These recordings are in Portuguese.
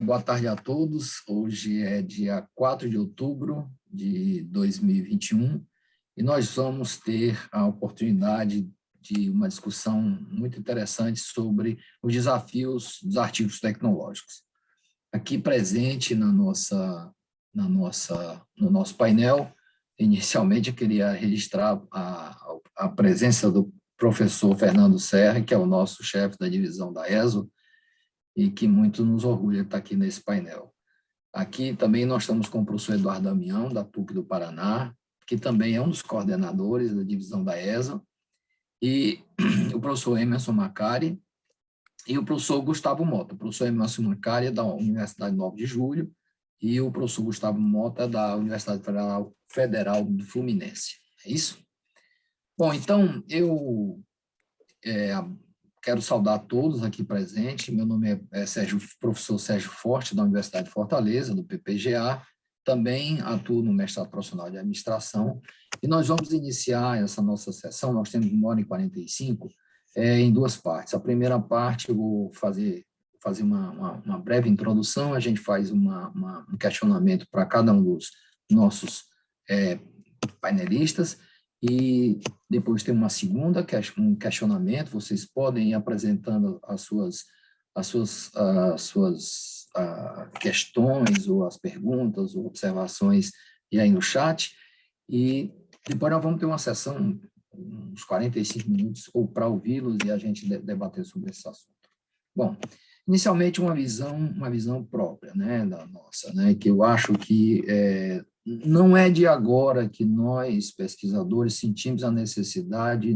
boa tarde a todos. Hoje é dia 4 de outubro de 2021 e nós vamos ter a oportunidade de uma discussão muito interessante sobre os desafios dos artigos tecnológicos. Aqui presente no nosso painel, inicialmente eu queria registrar a presença do professor Fernando Serra, que é o nosso chefe da divisão da ESO, e que muito nos orgulha estar aqui nesse painel. Aqui também nós estamos com o professor Eduardo Damião, da PUC do Paraná, que também é um dos coordenadores da divisão da ESO, e o professor Emerson Macari, e o professor Gustavo Mota. O professor Emerson Macari é da Universidade 9 de Julho, e o professor Gustavo Mota é da Universidade Federal do Fluminense. É isso? Bom, então, eu quero saudar todos aqui presentes. Meu nome é professor Sérgio Forte, da Universidade de Fortaleza, do PPGA. Também atuo no mestrado profissional de administração. E nós vamos iniciar essa nossa sessão, nós temos 1h45, em duas partes. A primeira parte eu vou fazer uma breve introdução, a gente faz um questionamento para cada um dos nossos painelistas, e depois tem uma segunda, um questionamento, vocês podem ir apresentando as suas questões, ou as perguntas, ou observações, e aí no chat, e depois nós vamos ter uma sessão, uns 45 minutos, ou para ouvi-los e a gente debater sobre esse assunto. Bom, inicialmente uma visão própria, né, da nossa, né, que eu acho que não é de agora que nós, pesquisadores, sentimos a necessidade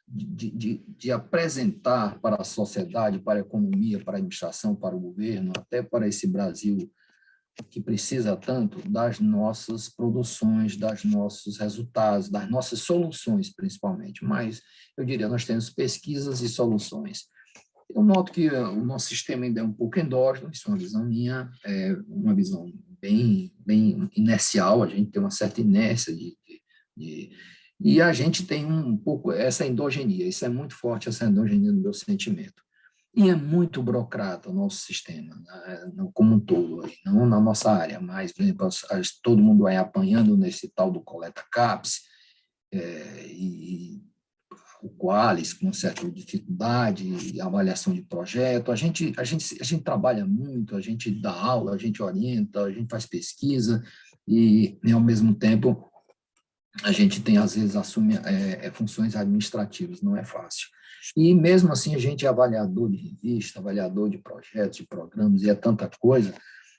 de apresentar para a sociedade, para a economia, para a administração, para o governo, até para esse Brasil que precisa tanto das nossas produções, dos nossos resultados, das nossas soluções, principalmente. Mas, eu diria, nós temos pesquisas e soluções. Eu noto que o nosso sistema ainda é um pouco endógeno, isso é uma visão minha, uma visão bem inercial, a gente tem uma certa inércia e a gente tem um pouco essa endogenia, isso é muito forte, essa endogenia no meu sentimento. E é muito burocrata o nosso sistema, né, como um todo, não na nossa área, mas, por exemplo, todo mundo vai apanhando nesse tal do coleta CAPES, e o Qualis, com certa dificuldade, avaliação de projeto. A gente trabalha muito, a gente dá aula, a gente orienta, a gente faz pesquisa e ao mesmo tempo, a gente tem, às vezes, assume funções administrativas, não é fácil. E, mesmo assim, a gente é avaliador de revista, avaliador de projetos, de programas, e é tanta coisa.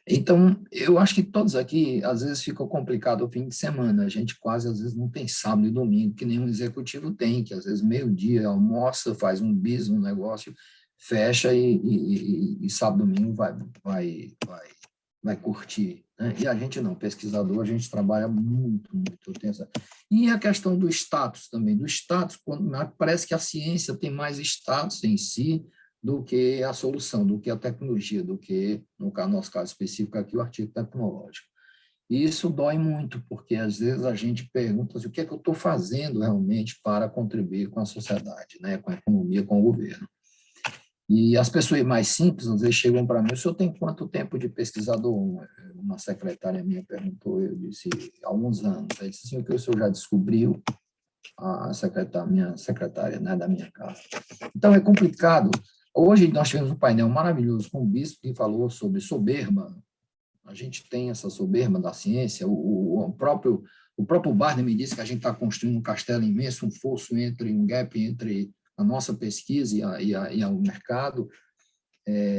Então, eu acho que todos aqui, às vezes, fica complicado o fim de semana. A gente quase, às vezes, não tem sábado e domingo, que nenhum executivo tem, que, às vezes, meio-dia, almoça, faz um bis, um negócio, fecha e sábado e domingo vai curtir, né? E a gente não, pesquisador, a gente trabalha muito. E a questão do status também, parece que a ciência tem mais status em si do que a solução, do que a tecnologia, do que, no nosso caso específico aqui, o artigo tecnológico. E isso dói muito, porque às vezes a gente pergunta assim, o que é que eu estou fazendo realmente para contribuir com a sociedade, né, com a economia, com o governo. E as pessoas mais simples, às vezes, chegam para mim, o senhor tem quanto tempo de pesquisador? Uma secretária minha perguntou, eu disse, há alguns anos. Ela disse assim, o que o senhor já descobriu? Minha secretária, né, da minha casa. Então, é complicado. Hoje, nós tivemos um painel maravilhoso com o bispo que falou sobre soberba. A gente tem essa soberba da ciência. O próprio Barney me disse que a gente está construindo um castelo imenso, um fosso um gap entre a nossa pesquisa e o mercado.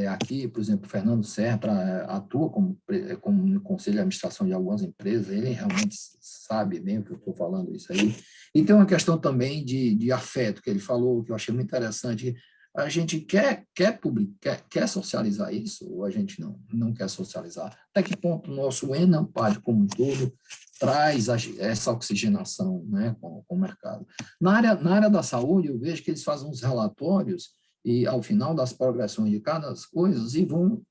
Aqui, por exemplo, o Fernando Serra atua como no conselho de administração de algumas empresas, ele realmente sabe bem o que eu estou falando isso aí. E tem uma questão também de afeto, que ele falou, que eu achei muito interessante. A gente quer socializar isso, ou a gente não quer socializar? Até que ponto o nosso ENAMPAD como um todo traz essa oxigenação, né, com o mercado? Na área da saúde, eu vejo que eles fazem uns relatórios e, ao final das progressões de cada coisa, e vão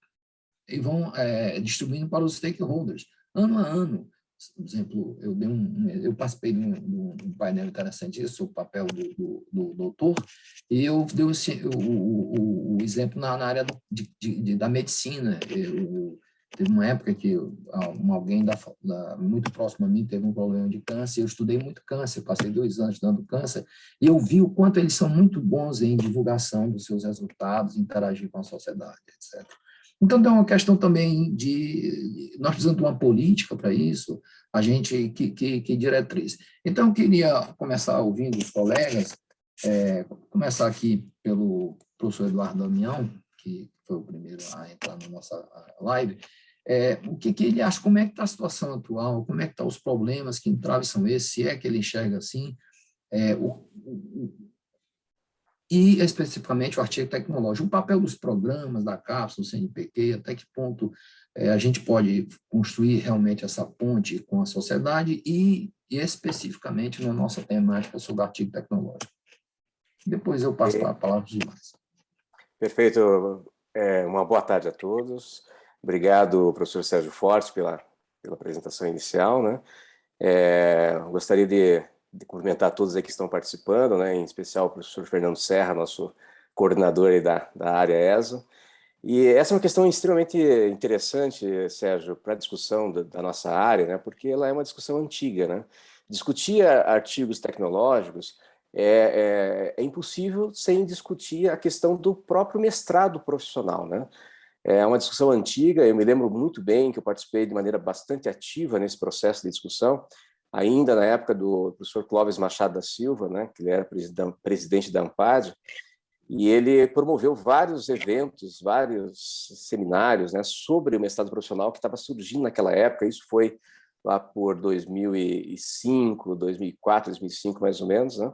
distribuindo para os stakeholders, ano a ano. por exemplo, eu participei de um painel interessante sobre o papel do doutor, e eu dei o exemplo na área da medicina. Teve uma época que alguém muito próximo a mim teve um problema de câncer, eu estudei muito câncer, passei 2 anos estudando câncer, e eu vi o quanto eles são muito bons em divulgação dos seus resultados, interagir com a sociedade, etc. Então, tem uma questão também nós precisamos de uma política para isso, a gente, que diretriz. Então, eu queria começar ouvindo os colegas, começar aqui pelo professor Eduardo Damião, que foi o primeiro a entrar na nossa live, o que ele acha, como é que está a situação atual, como é que estão os problemas, que entraves são esses, se é que ele enxerga assim, e especificamente o artigo tecnológico, o papel dos programas da cápsula, do CNPq, até que ponto a gente pode construir realmente essa ponte com a sociedade e especificamente na nossa temática sobre o artigo tecnológico. Depois eu passo a palavra para os demais. Perfeito. Uma boa tarde a todos. Obrigado, professor Sérgio Forte, pela apresentação inicial, né? Gostaria de cumprimentar todos aí que estão participando, né? Em especial o professor Fernando Serra, nosso coordenador aí da área ESO. E essa é uma questão extremamente interessante, Sérgio, para a discussão da nossa área, né? Porque ela é uma discussão antiga, né? Discutir artigos tecnológicos é impossível sem discutir a questão do próprio mestrado profissional, né? É uma discussão antiga, eu me lembro muito bem que eu participei de maneira bastante ativa nesse processo de discussão, ainda na época do professor Clóvis Machado da Silva, né, que ele era presidente da ANPAD, e ele promoveu vários eventos, vários seminários, né, sobre o mestrado profissional que estava surgindo naquela época. Isso foi lá por 2005, 2004, 2005, mais ou menos, né?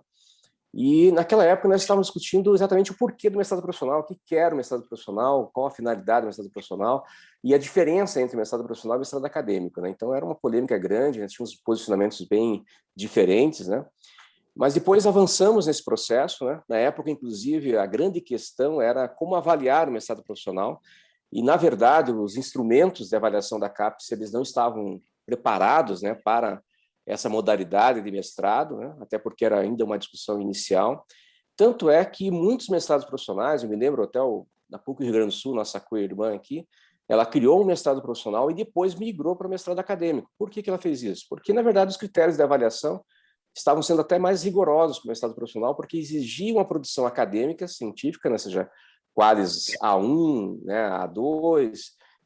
E naquela época nós estávamos discutindo exatamente o porquê do mestrado profissional, o que era o mestrado profissional, qual a finalidade do mestrado profissional e a diferença entre o mestrado profissional e o mestrado acadêmico, né? Então era uma polêmica grande, nós tínhamos posicionamentos bem diferentes, né? Mas depois avançamos nesse processo, né? Na época, inclusive, a grande questão era como avaliar o mestrado profissional e, na verdade, os instrumentos de avaliação da CAPES, eles não estavam preparados, né, para essa modalidade de mestrado, né? Até porque era ainda uma discussão inicial. Tanto é que muitos mestrados profissionais, eu me lembro até da PUC Rio Grande do Sul, nossa co-irmã aqui, ela criou um mestrado profissional e depois migrou para o mestrado acadêmico. Por que ela fez isso? Porque, na verdade, os critérios de avaliação estavam sendo até mais rigorosos com o mestrado profissional, porque exigiam uma produção acadêmica, científica, né? Seja Qualis A1, né, A2,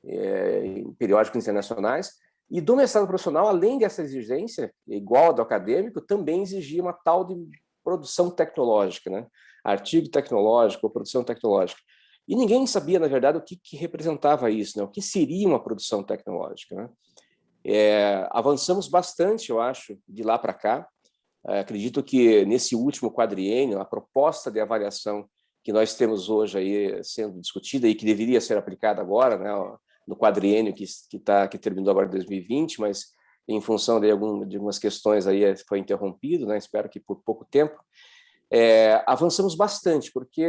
em periódicos internacionais. E do mestrado profissional, além dessa exigência, igual ao do acadêmico, também exigia uma tal de produção tecnológica, né? Artigo tecnológico ou produção tecnológica. E ninguém sabia, na verdade, o que representava isso, né? O que seria uma produção tecnológica, né? Avançamos bastante, eu acho, de lá para cá. Acredito que nesse último quadriênio, a proposta de avaliação que nós temos hoje aí sendo discutida e que deveria ser aplicada agora, né, no quadriênio que terminou agora em 2020, mas em função de algumas questões aí foi interrompido, né, espero que por pouco tempo, avançamos bastante, porque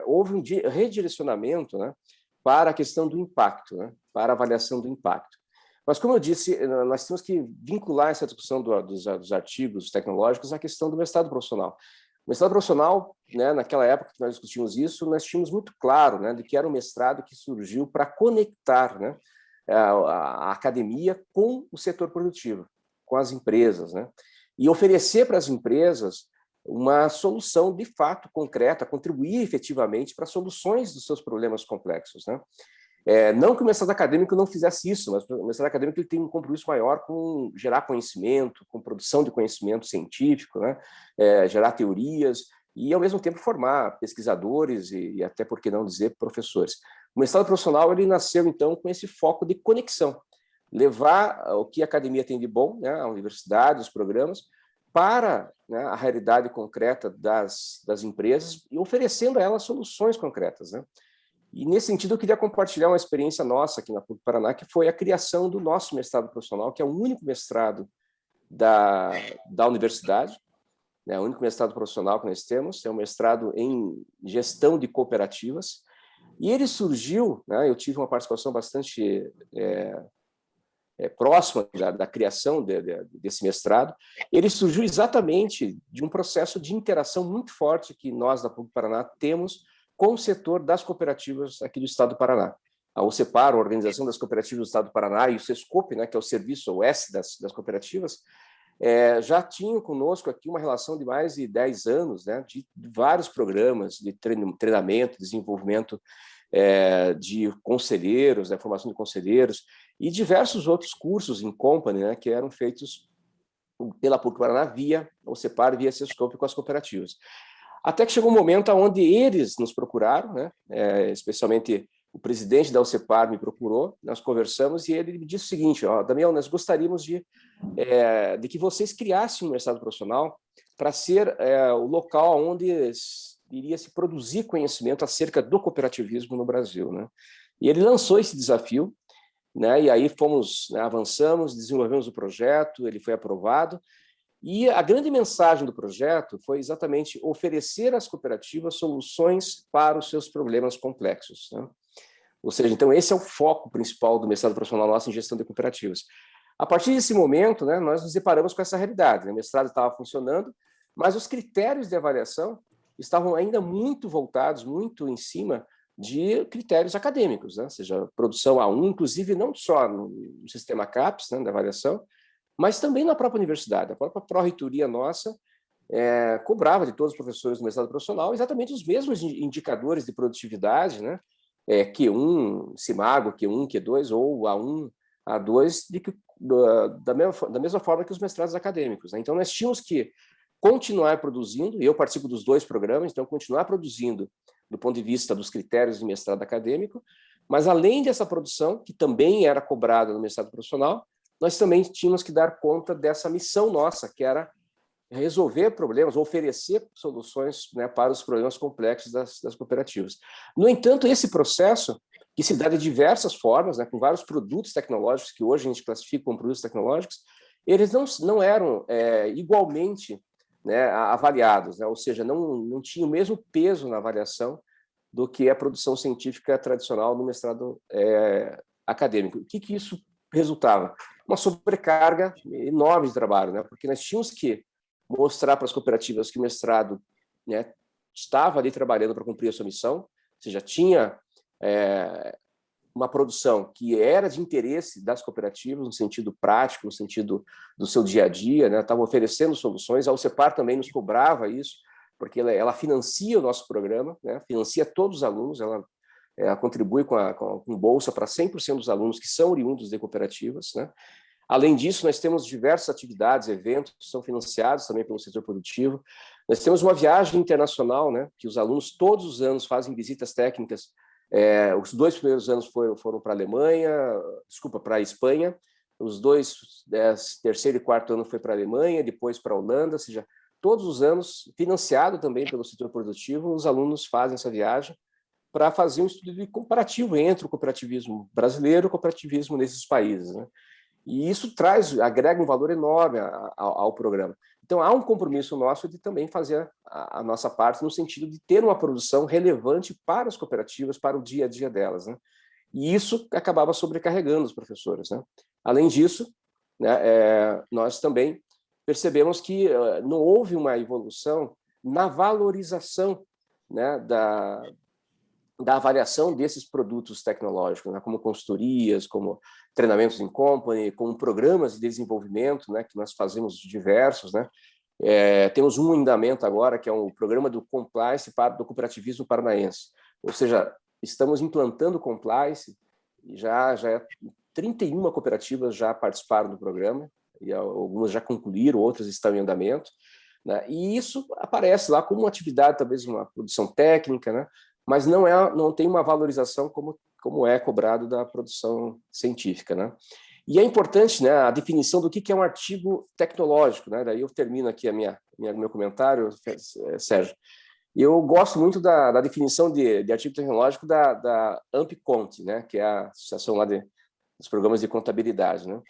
houve um redirecionamento, né, para a questão do impacto, né, para a avaliação do impacto. Mas, como eu disse, nós temos que vincular essa discussão dos artigos tecnológicos à questão do mestrado profissional. O mestrado profissional, né, naquela época que nós discutimos isso, nós tínhamos muito claro, né, de que era um mestrado que surgiu para conectar, né, a academia com o setor produtivo, com as empresas, né, e oferecer para as empresas uma solução de fato concreta, contribuir efetivamente para soluções dos seus problemas complexos, né. Não que o mestrado acadêmico não fizesse isso, mas o mestrado acadêmico ele tem um compromisso maior com gerar conhecimento, com produção de conhecimento científico, né? Gerar teorias e, ao mesmo tempo, formar pesquisadores e até, por que não dizer, professores. O mestrado profissional ele nasceu, então, com esse foco de conexão, levar o que a academia tem de bom, né, a universidade, os programas, para, né, a realidade concreta das empresas e oferecendo a elas soluções concretas, né? E, nesse sentido, eu queria compartilhar uma experiência nossa aqui na PUC Paraná, que foi a criação do nosso mestrado profissional, que é o único mestrado da universidade, né? O único mestrado profissional que nós temos, é um mestrado em gestão de cooperativas, e ele surgiu, né, eu tive uma participação bastante próxima da criação desse mestrado, ele surgiu exatamente de um processo de interação muito forte que nós, da PUC-Paraná, temos com o setor das cooperativas aqui do Estado do Paraná. A OCEPAR, a Organização das Cooperativas do Estado do Paraná, e o SESCOP, né, que é o Serviço OS das cooperativas, já tinham conosco aqui uma relação de mais de 10 anos, né, de vários programas de treinamento, desenvolvimento de conselheiros, da formação de conselheiros, e diversos outros cursos em company, né, que eram feitos pela PUC-Paraná via OCEPAR, via SESCOP com as cooperativas. Até que chegou um momento onde eles nos procuraram, né, especialmente o presidente da OCEPAR me procurou, nós conversamos e ele me disse o seguinte: Damião, nós gostaríamos de que vocês criassem um mestrado profissional para ser o local onde iria se produzir conhecimento acerca do cooperativismo no Brasil, né? E ele lançou esse desafio, né? E aí fomos, né, avançamos, desenvolvemos o projeto, ele foi aprovado. E a grande mensagem do projeto foi exatamente oferecer às cooperativas soluções para os seus problemas complexos, né? Ou seja, então esse é o foco principal do mestrado profissional nosso em gestão de cooperativas. A partir desse momento, né, nós nos deparamos com essa realidade, né? O mestrado estava funcionando, mas os critérios de avaliação estavam ainda muito voltados, muito em cima de critérios acadêmicos, né? Ou seja, produção A1, inclusive não só no sistema CAPES, né, da avaliação, mas também na própria universidade. A própria pró-reitoria nossa cobrava de todos os professores do mestrado profissional exatamente os mesmos indicadores de produtividade, né? Q1, CIMAGO, Q1, Q2, ou A1, A2, da mesma forma que os mestrados acadêmicos, né? Então, nós tínhamos que continuar produzindo, e eu participo dos dois programas, então, continuar produzindo do ponto de vista dos critérios de mestrado acadêmico, mas, além dessa produção, que também era cobrada no mestrado profissional, nós também tínhamos que dar conta dessa missão nossa, que era resolver problemas, oferecer soluções, né, para os problemas complexos das cooperativas. No entanto, esse processo, que se dá de diversas formas, né, com vários produtos tecnológicos, que hoje a gente classifica como produtos tecnológicos, eles não eram igualmente, né, avaliados, né, ou seja, não tinham o mesmo peso na avaliação do que a produção científica tradicional no mestrado acadêmico. O que isso resultava? Uma sobrecarga enorme de trabalho, né, porque nós tínhamos que mostrar para as cooperativas que o mestrado, né, estava ali trabalhando para cumprir a sua missão, ou seja, tinha uma produção que era de interesse das cooperativas, no sentido prático, no sentido do seu dia a dia, né, estava oferecendo soluções. A OCEPAR também nos cobrava isso, porque ela financia o nosso programa, né, financia todos os alunos, ela contribui com bolsa para 100% dos alunos que são oriundos de cooperativas, né. Além disso, nós temos diversas atividades, eventos que são financiados também pelo setor produtivo. Nós temos uma viagem internacional, né, que os alunos todos os anos fazem visitas técnicas. Os 2 primeiros anos foram para a Alemanha, para a Espanha. Os 2, terceiro e quarto ano foi para a Alemanha, depois para a Holanda. Ou seja, todos os anos, financiado também pelo setor produtivo, os alunos fazem essa viagem para fazer um estudo de comparativo entre o cooperativismo brasileiro e o cooperativismo nesses países, né? E isso agrega um valor enorme ao programa. Então, há um compromisso nosso de também fazer a nossa parte no sentido de ter uma produção relevante para as cooperativas, para o dia a dia delas, né? E isso acabava sobrecarregando os professores, né? Além disso, né, nós também percebemos que não houve uma evolução na valorização, né, da avaliação desses produtos tecnológicos, né, como consultorias, como treinamentos em company, como programas de desenvolvimento, né, que nós fazemos diversos, né. Temos um em andamento agora, que é o programa do compliance do cooperativismo paranaense. Ou seja, estamos implantando compliance, e já 31 cooperativas já participaram do programa, e algumas já concluíram, outras estão em andamento, né, e isso aparece lá como uma atividade, talvez uma produção técnica, né, mas não tem uma valorização como é cobrado da produção científica, né? E é importante, né, a definição do que é um artigo tecnológico, né? Daí eu termino aqui meu comentário, Sérgio. Eu gosto muito da definição de artigo tecnológico da AmpCont, né, que é a associação lá dos programas de contabilidade, né?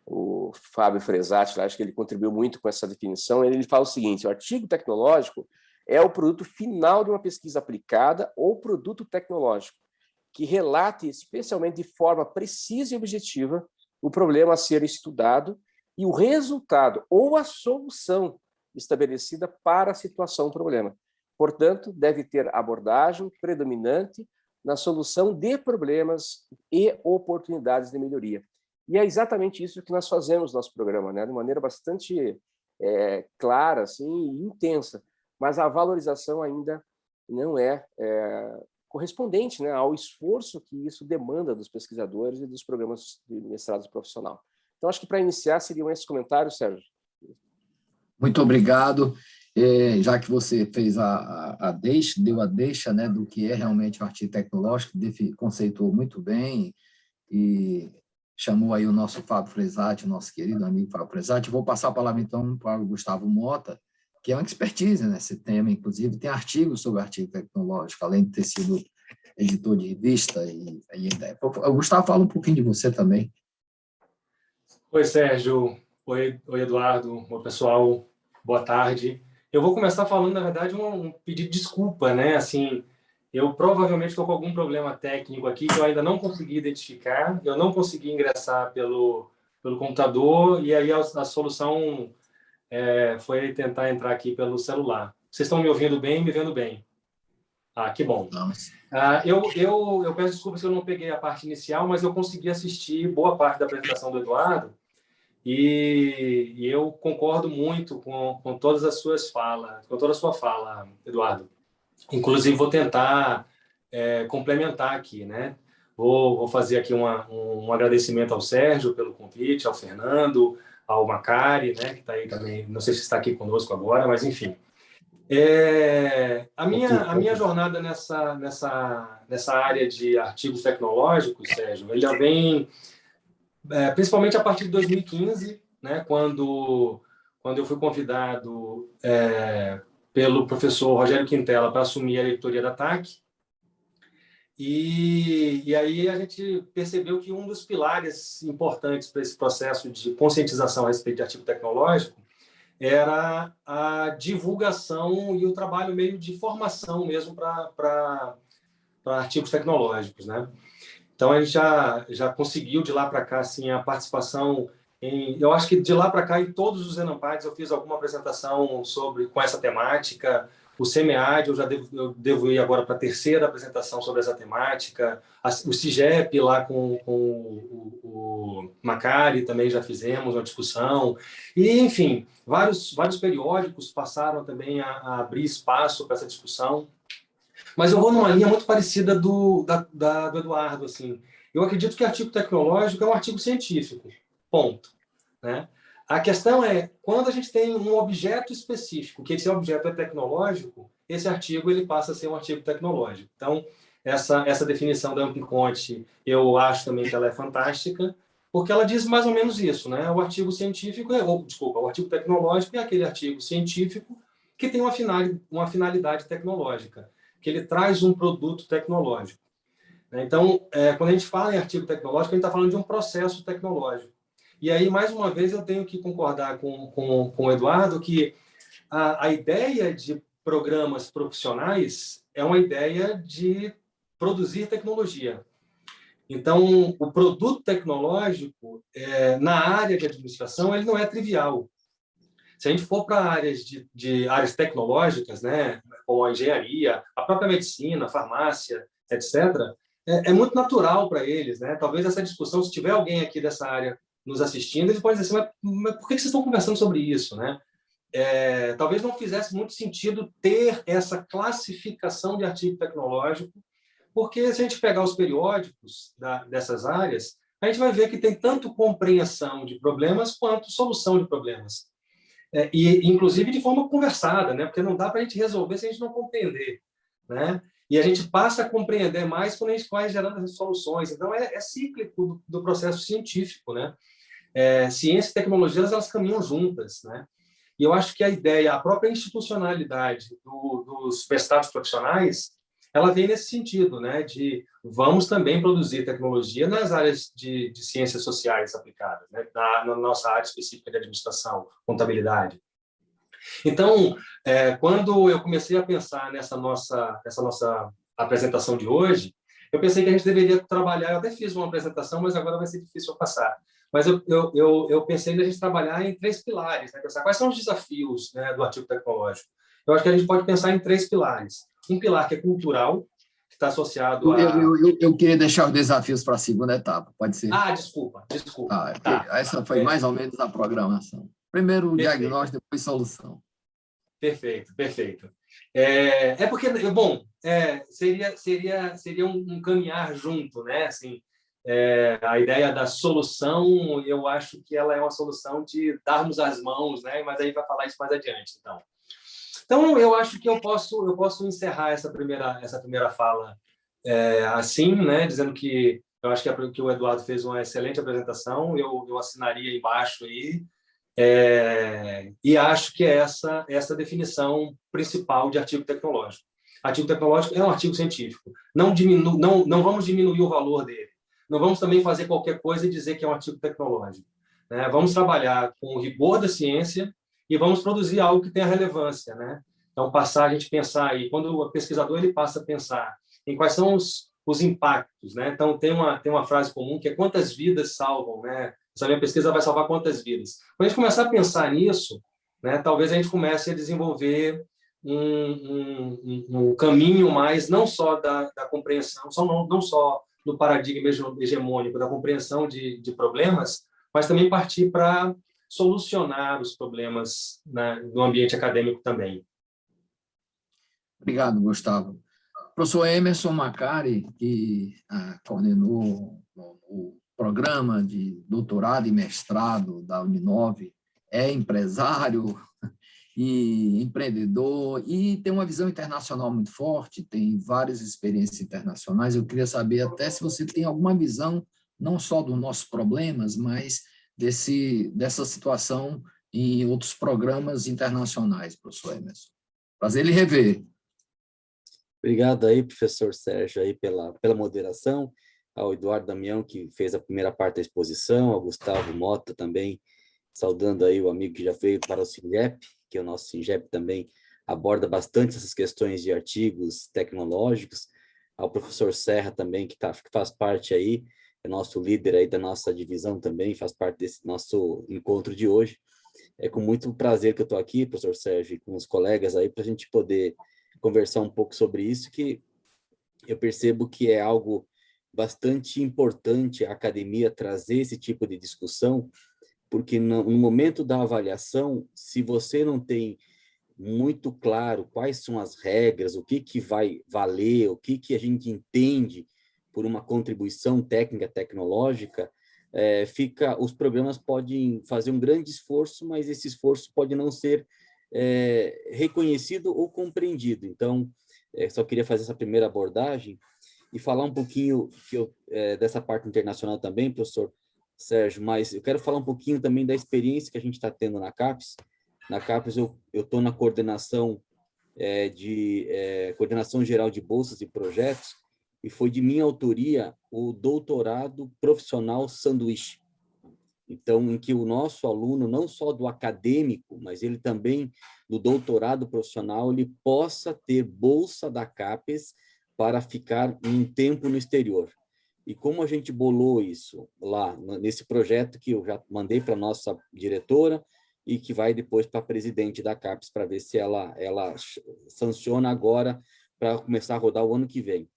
O Fábio Fresati, acho que ele contribuiu muito com essa definição. Ele fala o seguinte: o artigo tecnológico é o produto final de uma pesquisa aplicada ou produto tecnológico que relate especialmente de forma precisa e objetiva, o problema a ser estudado e o resultado ou a solução estabelecida para a situação problema. Portanto, deve ter abordagem predominante na solução de problemas e oportunidades de melhoria. E é exatamente isso que nós fazemos no nosso programa, né? De maneira bastante clara assim, e intensa, mas a valorização ainda não é correspondente, né, ao esforço que isso demanda dos pesquisadores e dos programas de mestrado profissional. Então, acho que para iniciar seriam esses comentários, Sérgio. Muito obrigado. Já que você fez deu a deixa, né, do que é realmente o artigo tecnológico, conceituou muito bem e chamou aí o nosso Fábio Fresati, o nosso querido amigo Fábio Fresati. Vou passar a palavra, então, para o Gustavo Mota, que é uma expertise nesse tema, inclusive tem artigos sobre artigo tecnológico, além de ter sido editor de revista. O Gustavo, fala um pouquinho de você também. Oi, Sérgio. Oi, Eduardo. Oi, pessoal. Boa tarde. Eu vou começar falando, na verdade, um pedido de desculpa, né? Assim, eu provavelmente estou com algum problema técnico aqui que eu ainda não consegui identificar, eu não consegui ingressar pelo computador, e aí a solução foi tentar entrar aqui pelo celular. Vocês estão me ouvindo bem, me vendo bem? Ah, que bom. Eu peço desculpas se eu não peguei a parte inicial, mas eu consegui assistir boa parte da apresentação do Eduardo, e eu concordo muito com todas as suas falas, com toda a sua fala, Eduardo. Inclusive, vou tentar complementar aqui, né? Vou fazer aqui um agradecimento ao Sérgio pelo convite, ao Fernando, ao Macari, né, que está aí também, não sei se está aqui conosco agora, mas enfim. A minha jornada nessa área de artigos tecnológicos, Sérgio, ele já vem principalmente a partir de 2015, né, quando eu fui convidado pelo professor Rogério Quintela para assumir a editoria da TAC. E aí a gente percebeu que um dos pilares importantes para esse processo de conscientização a respeito de artigo tecnológico era a divulgação e o trabalho meio de formação mesmo para artigos tecnológicos, né? Então a gente já conseguiu de lá para cá assim a participação eu acho que de lá para cá em todos os Enampads eu fiz alguma apresentação com essa temática. O SEMEAD eu devo ir agora para a terceira apresentação sobre essa temática. O CIGEP lá com o Macari também já fizemos uma discussão. E, enfim, vários periódicos passaram também a abrir espaço para essa discussão. Mas eu vou numa linha muito parecida do Eduardo. Assim. Eu acredito que artigo tecnológico é um artigo científico. Ponto. Né? A questão é, quando a gente tem um objeto específico, que esse objeto é tecnológico, esse artigo ele passa a ser um artigo tecnológico. Então, essa definição da Amplicont, eu acho também que ela é fantástica, porque ela diz mais ou menos isso, né? O artigo científico, o artigo tecnológico é aquele artigo científico que tem uma finalidade tecnológica, que ele traz um produto tecnológico. Então, quando a gente fala em artigo tecnológico, a gente está falando de um processo tecnológico. E aí, mais uma vez, eu tenho que concordar com o Eduardo que a ideia de programas profissionais é uma ideia de produzir tecnologia. Então, o produto tecnológico, na área de administração, ele não é trivial. Se a gente for para áreas de áreas tecnológicas, né, como a engenharia, a própria medicina, a farmácia, etc., é muito natural para eles. Né? Talvez essa discussão, se tiver alguém aqui dessa área nos assistindo, eles podem dizer assim, mas por que vocês estão conversando sobre isso? Né? Talvez não fizesse muito sentido ter essa classificação de artigo tecnológico, porque se a gente pegar os periódicos dessas áreas, a gente vai ver que tem tanto compreensão de problemas quanto solução de problemas. E inclusive de forma conversada, né? Porque não dá para a gente resolver se a gente não compreender. Né? E a gente passa a compreender mais quando a gente vai gerando as soluções. Então, é cíclico do processo científico. Né? Ciência e tecnologia, elas caminham juntas. Né? E eu acho que a própria institucionalidade dos mestrados profissionais, ela vem nesse sentido, né? De vamos também produzir tecnologia nas áreas de ciências sociais aplicadas, né? Na nossa área específica de administração, contabilidade. Então, quando eu comecei a pensar nessa nossa apresentação de hoje, eu pensei que a gente deveria trabalhar, eu até fiz uma apresentação, mas agora vai ser difícil eu passar, mas eu pensei na gente trabalhar em 3 pilares, né? Pensar quais são os desafios, né, do artigo tecnológico. Eu acho que a gente pode pensar em 3 pilares. Um pilar que é cultural, que está associado a... Eu queria deixar os desafios para a segunda etapa, pode ser? Ah, desculpa. Ah, porque Tá. essa foi mais ou menos a programação. Primeiro o Perfeito. diagnóstico, depois solução. Perfeito. É porque, bom, seria um caminhar junto, né? Assim, a ideia da solução, eu acho que ela é uma solução de darmos as mãos, né? Mas a gente vai falar isso mais adiante, então. Então, eu acho que eu posso encerrar essa primeira fala assim, né? Dizendo que eu acho que o Eduardo fez uma excelente apresentação, eu assinaria embaixo aí. E acho que é essa definição principal de artigo tecnológico. Artigo tecnológico é um artigo científico. Não vamos diminuir o valor dele. Não vamos também fazer qualquer coisa e dizer que é um artigo tecnológico, né? Vamos trabalhar com o rigor da ciência e vamos produzir algo que tenha relevância, né? Então, a gente pensar aí, quando o pesquisador ele passa a pensar em quais são os impactos, né? Então, tem uma frase comum que é quantas vidas salvam, né? Essa minha pesquisa vai salvar quantas vidas? Quando a gente começar a pensar nisso, né, talvez a gente comece a desenvolver um caminho mais, não só da compreensão, não só do paradigma hegemônico da compreensão de problemas, mas também partir para solucionar os problemas, né, no ambiente acadêmico também. Obrigado, Gustavo. O professor Emerson Macari, que coordenou o programa de doutorado e mestrado da Uninove, é empresário e empreendedor e tem uma visão internacional muito forte, tem várias experiências internacionais. Eu queria saber até se você tem alguma visão, não só dos nossos problemas, mas dessa situação em outros programas internacionais, professor Emerson. Prazer lhe rever. Obrigado aí, professor Sérgio, aí pela moderação, ao Eduardo Damião, que fez a primeira parte da exposição, ao Gustavo Mota também, saudando aí o amigo que já veio para o SINGEP, que o nosso SINGEP também aborda bastante essas questões de artigos tecnológicos, ao professor Serra também, que faz parte aí, é nosso líder aí da nossa divisão também, faz parte desse nosso encontro de hoje. É com muito prazer que eu estou aqui, professor Sérgio, e com os colegas aí, para a gente poder conversar um pouco sobre isso, que eu percebo que é algo bastante importante a academia trazer esse tipo de discussão, porque no momento da avaliação, se você não tem muito claro quais são as regras, o que vai valer, o que a gente entende por uma contribuição técnica, tecnológica, os programas podem fazer um grande esforço, mas esse esforço pode não ser reconhecido ou compreendido. Então, só queria fazer essa primeira abordagem e falar um pouquinho dessa parte internacional também, professor Sérgio, mas eu quero falar um pouquinho também da experiência que a gente está tendo na CAPES. Na CAPES, eu estou na coordenação coordenação geral de bolsas e projetos, e foi de minha autoria o doutorado profissional sanduíche. Então, em que o nosso aluno, não só do acadêmico, mas ele também do doutorado profissional, ele possa ter bolsa da CAPES para ficar um tempo no exterior. E como a gente bolou isso lá, nesse projeto que eu já mandei para a nossa diretora e que vai depois para a presidente da CAPES para ver se ela sanciona agora para começar a rodar o ano que vem.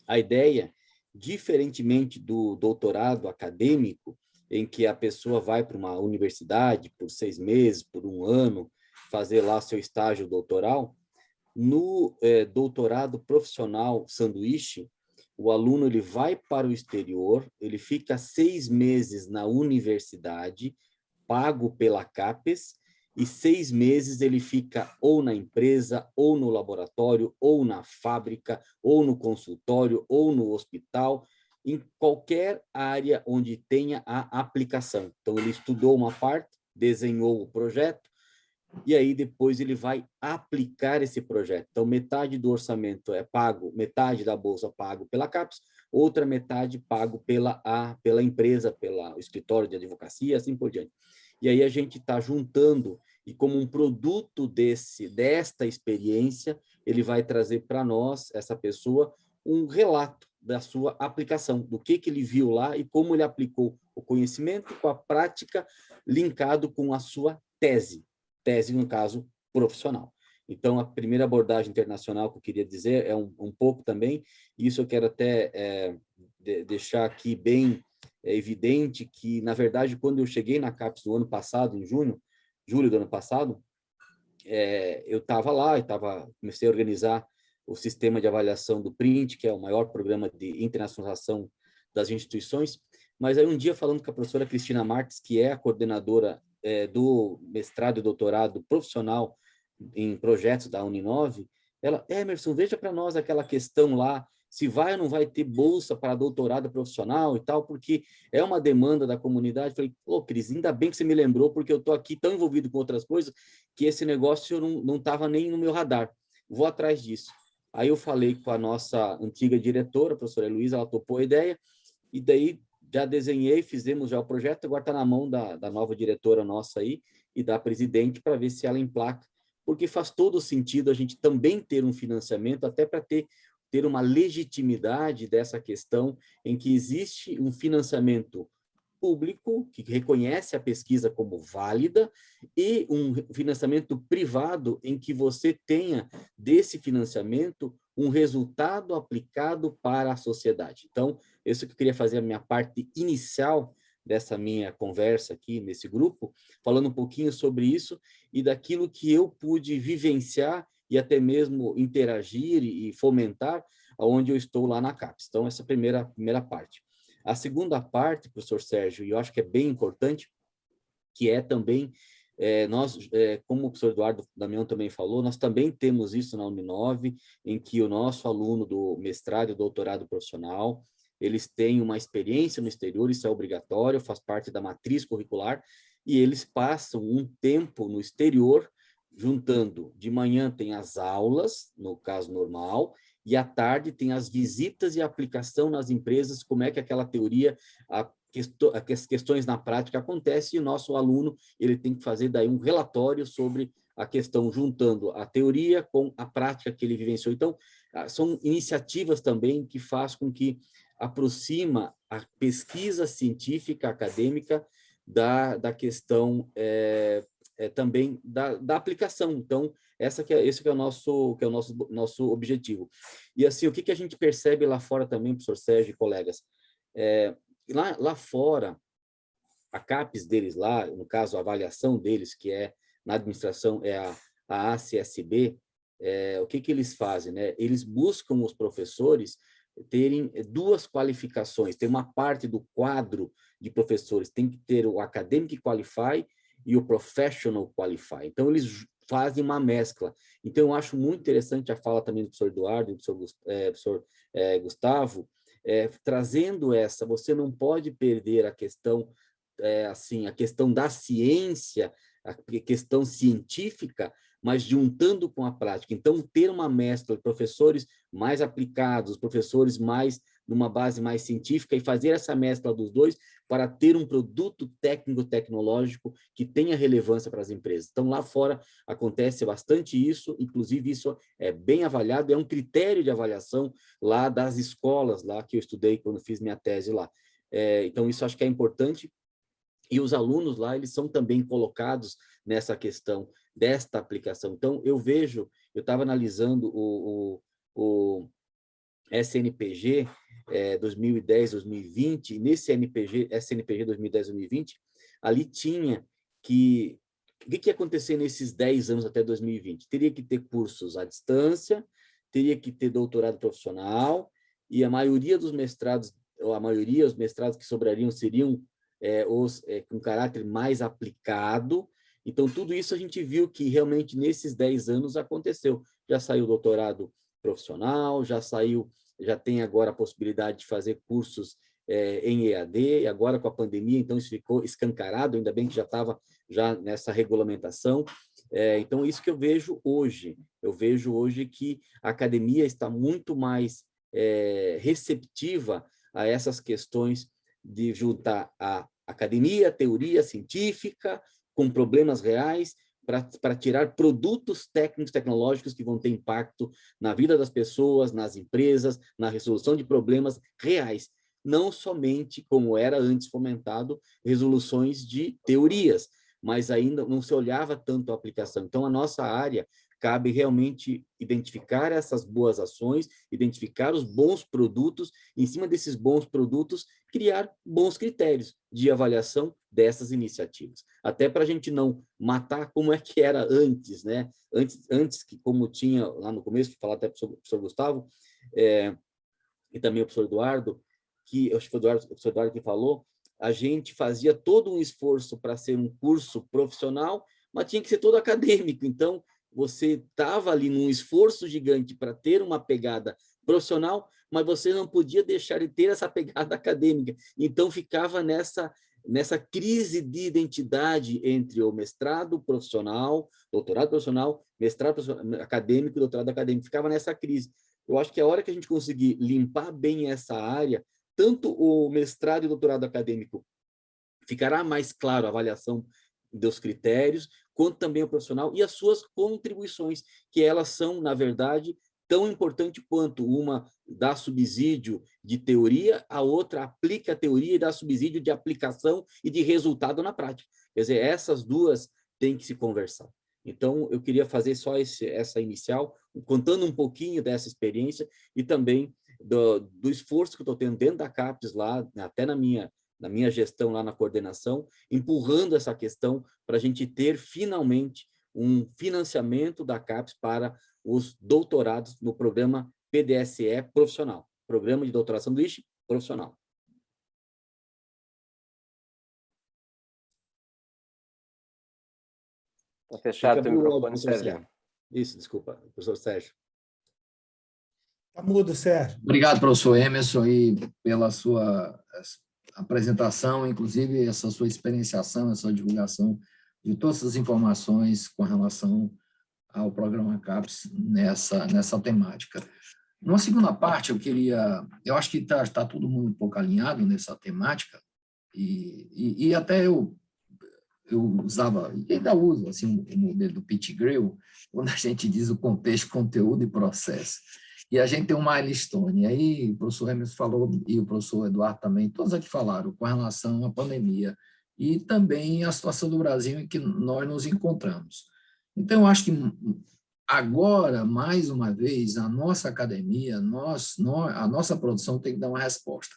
A ideia, diferentemente do doutorado acadêmico, em que a pessoa vai para uma universidade por 6 meses, por 1 ano, fazer lá seu estágio doutoral, no doutorado profissional sanduíche, o aluno ele vai para o exterior, ele fica 6 meses na universidade, pago pela CAPES, e 6 meses ele fica ou na empresa, ou no laboratório, ou na fábrica, ou no consultório, ou no hospital, em qualquer área onde tenha a aplicação. Então, ele estudou uma parte, desenhou o projeto, e aí depois ele vai aplicar esse projeto. Então, metade do orçamento é pago, metade da bolsa pago pela CAPES, outra metade pago pela empresa, pelo escritório de advocacia, assim por diante. E aí a gente está juntando, e como um produto desta experiência, ele vai trazer para nós, essa pessoa, um relato da sua aplicação, do que ele viu lá e como ele aplicou o conhecimento com a prática, linkado com a sua tese, no caso, profissional. Então, a primeira abordagem internacional que eu queria dizer é um pouco também, e isso eu quero até deixar aqui bem evidente, que, na verdade, quando eu cheguei na CAPES do ano passado, em julho do ano passado, eu estava lá, comecei a organizar o sistema de avaliação do PRINT, que é o maior programa de internacionalização das instituições, mas aí um dia, falando com a professora Cristina Marques, que é a coordenadora do mestrado e doutorado profissional em projetos da Uninove, ela, Emerson, veja para nós aquela questão lá, se vai ou não vai ter bolsa para doutorado profissional e tal, porque é uma demanda da comunidade. Falei, Cris, ainda bem que você me lembrou, porque eu estou aqui tão envolvido com outras coisas que esse negócio não estava nem no meu radar. Vou atrás disso. Aí eu falei com a nossa antiga diretora, a professora Heloísa, ela topou a ideia, e daí já desenhei, fizemos já o projeto, agora está na mão da nova diretora nossa aí e da presidente para ver se ela emplaca, porque faz todo sentido a gente também ter um financiamento, até para ter uma legitimidade dessa questão em que existe um financiamento público, que reconhece a pesquisa como válida, e um financiamento privado em que você tenha desse financiamento um resultado aplicado para a sociedade. Então, isso que eu queria fazer a minha parte inicial dessa minha conversa aqui nesse grupo, falando um pouquinho sobre isso e daquilo que eu pude vivenciar e até mesmo interagir e fomentar aonde eu estou lá na CAPES. Então, essa é a primeira parte. A segunda parte, professor Sérgio, e eu acho que é bem importante, que é também, nós, como o professor Eduardo Damião também falou, nós também temos isso na Uninove, em que o nosso aluno do mestrado e doutorado profissional, eles têm uma experiência no exterior, isso é obrigatório, faz parte da matriz curricular, e eles passam um tempo no exterior, juntando, de manhã tem as aulas, no caso normal, e à tarde tem as visitas e aplicação nas empresas, como é que aquela teoria, as questões na prática acontecem, e o nosso aluno ele tem que fazer daí um relatório sobre a questão, juntando a teoria com a prática que ele vivenciou. Então, são iniciativas também que faz com que aproxima a pesquisa científica, acadêmica, da questão também da aplicação. Então, esse que é o nosso objetivo. E assim, o que a gente percebe lá fora também, professor Sérgio e colegas? Lá fora, a CAPES deles lá, no caso, a avaliação deles, que é na administração, é a ACSB, o que eles fazem, né? Eles buscam os professores terem duas qualificações. Tem uma parte do quadro de professores, tem que ter o Academic Qualify e o Professional Qualify. Então, eles fazem uma mescla. Então, eu acho muito interessante a fala também do professor Eduardo e do professor Gustavo, trazendo você não pode perder a questão, a questão da ciência, a questão científica, mas juntando com a prática. Então, ter uma mescla de professores mais aplicados, professores mais numa base mais científica, e fazer essa mescla dos dois para ter um produto técnico-tecnológico que tenha relevância para as empresas. Então, lá fora acontece bastante isso, inclusive isso é bem avaliado, é um critério de avaliação lá das escolas lá que eu estudei quando fiz minha tese lá. Então, isso acho que é importante. E os alunos lá, eles são também colocados nessa questão desta aplicação. Então, eu estava analisando o SNPG 2010-2020, e nesse SNPG 2010-2020, ali tinha que... O que ia acontecer nesses 10 anos até 2020? Teria que ter cursos à distância, teria que ter doutorado profissional, e a maioria dos mestrados, os mestrados que sobrariam seriam com caráter mais aplicado. Então, tudo isso a gente viu que realmente nesses 10 anos aconteceu. Já saiu o doutorado profissional, já tem agora a possibilidade de fazer cursos em EAD, e agora com a pandemia, então isso ficou escancarado, ainda bem que já estava nessa regulamentação. Então, isso que eu vejo hoje que a academia está muito mais receptiva a essas questões de juntar a academia, a teoria científica, com problemas reais, para tirar produtos técnicos, tecnológicos que vão ter impacto na vida das pessoas, nas empresas, na resolução de problemas reais, não somente, como era antes fomentado, resoluções de teorias, mas ainda não se olhava tanto a aplicação. Então, a nossa área cabe realmente identificar essas boas ações, identificar os bons produtos, e, em cima desses bons produtos, criar bons critérios de avaliação dessas iniciativas. Até para a gente não matar como é que era antes, né? Antes que, como tinha lá no começo, falar até para o professor Gustavo, e também o professor Eduardo, que acho que foi o professor Eduardo que falou, a gente fazia todo um esforço para ser um curso profissional, mas tinha que ser todo acadêmico. Então, você estava ali num esforço gigante para ter uma pegada profissional, mas você não podia deixar de ter essa pegada acadêmica. Então, ficava nessa crise de identidade entre o mestrado profissional, doutorado profissional, mestrado acadêmico e doutorado acadêmico. Ficava nessa crise. Eu acho que a hora que a gente conseguir limpar bem essa área, tanto o mestrado e o doutorado acadêmico ficará mais claro a avaliação dos critérios, quanto também o profissional e as suas contribuições, que elas são, na verdade, tão importante quanto uma dá subsídio de teoria, a outra aplica a teoria e dá subsídio de aplicação e de resultado na prática. Quer dizer, essas duas têm que se conversar. Então, eu queria fazer só essa inicial, contando um pouquinho dessa experiência e também do esforço que eu estou tendo dentro da CAPES lá, até na minha gestão lá na coordenação, empurrando essa questão para a gente ter finalmente um financiamento da CAPES para os doutorados no programa PDSE profissional, Programa de Doutorado Sanduíche Profissional. Está fechado o teu microfone, Sérgio. Sérgio. Isso, desculpa, professor Sérgio. Está mudo, Sérgio. Obrigado, professor Emerson, e pela sua apresentação, inclusive essa sua experienciação, essa divulgação de todas as informações com relação ao programa CAPES nessa temática. Numa segunda parte, eu acho que está todo mundo um pouco alinhado nessa temática, e até eu usava, e ainda uso, assim, o modelo do Pit Grill, quando a gente diz o contexto, conteúdo e processo. E a gente tem um milestone. E aí o professor Emerson falou, e o professor Eduardo também, todos aqui falaram com relação à pandemia e também a situação do Brasil em que nós nos encontramos. Então, eu acho que agora, mais uma vez, a nossa academia, a nossa produção tem que dar uma resposta.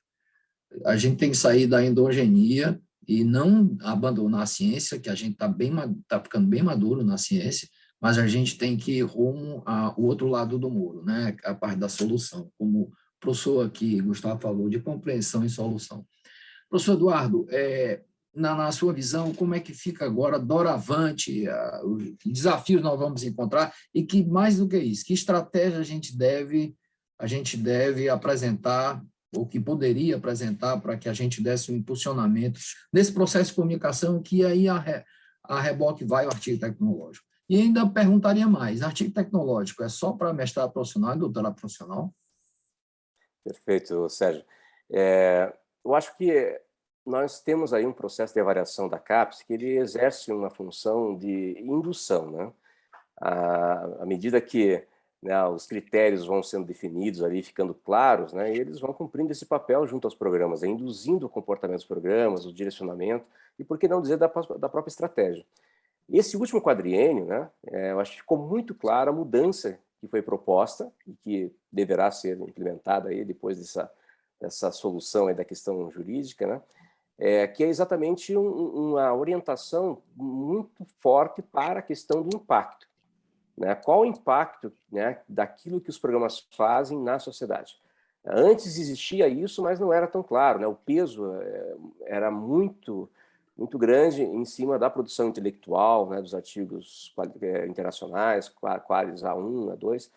A gente tem que sair da endogenia e não abandonar a ciência, que a gente está ficando bem maduro na ciência, mas a gente tem que ir rumo ao outro lado do muro, né? A parte da solução, como o professor aqui, Gustavo, falou, de compreensão e solução. Professor Eduardo, na sua visão, como é que fica agora, doravante, que desafios nós vamos encontrar e que, mais do que isso, que estratégia a gente deve apresentar, ou que poderia apresentar para que a gente desse um impulsionamento nesse processo de comunicação que aí a reboque vai o artigo tecnológico. E ainda perguntaria mais, artigo tecnológico é só para mestrado profissional e doutorado profissional? Perfeito, Sérgio. Eu acho que nós temos aí um processo de avaliação da CAPES que ele exerce uma função de indução, né? À medida que, né, os critérios vão sendo definidos ali, ficando claros, né, e eles vão cumprindo esse papel junto aos programas, induzindo o comportamento dos programas, o direcionamento, e por que não dizer da própria estratégia. Esse último quadriênio, né, eu acho que ficou muito clara a mudança que foi proposta e que deverá ser implementada aí depois dessa solução aí da questão jurídica, né, que é exatamente uma orientação muito forte para a questão do impacto. Né? Qual o impacto, né, daquilo que os programas fazem na sociedade? Antes existia isso, mas não era tão claro, né? O peso era muito grande em cima da produção intelectual, né, dos artigos internacionais, Qualis A1, A2,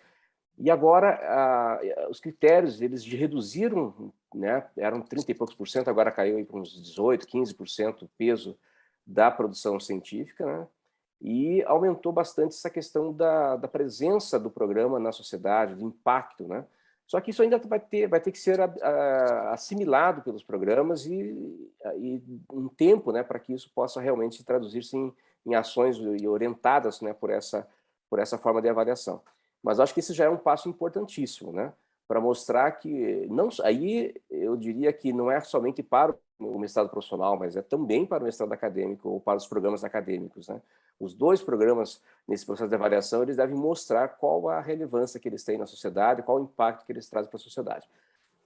e agora os critérios eles reduziram, né, eram 30 e poucos por cento, agora caiu para uns 18, 15% o peso da produção científica, né? E aumentou bastante essa questão da presença do programa na sociedade, do impacto, né? Só que isso ainda vai ter que ser assimilado pelos programas e um tempo, né, para que isso possa realmente traduzir-se em ações e orientadas, né, por essa forma de avaliação. Mas acho que isso já é um passo importantíssimo, né, para mostrar que, não, aí eu diria que não é somente para o mestrado profissional, mas é também para o mestrado acadêmico ou para os programas acadêmicos, né? Os dois programas, nesse processo de avaliação, eles devem mostrar qual a relevância que eles têm na sociedade, qual o impacto que eles trazem para a sociedade.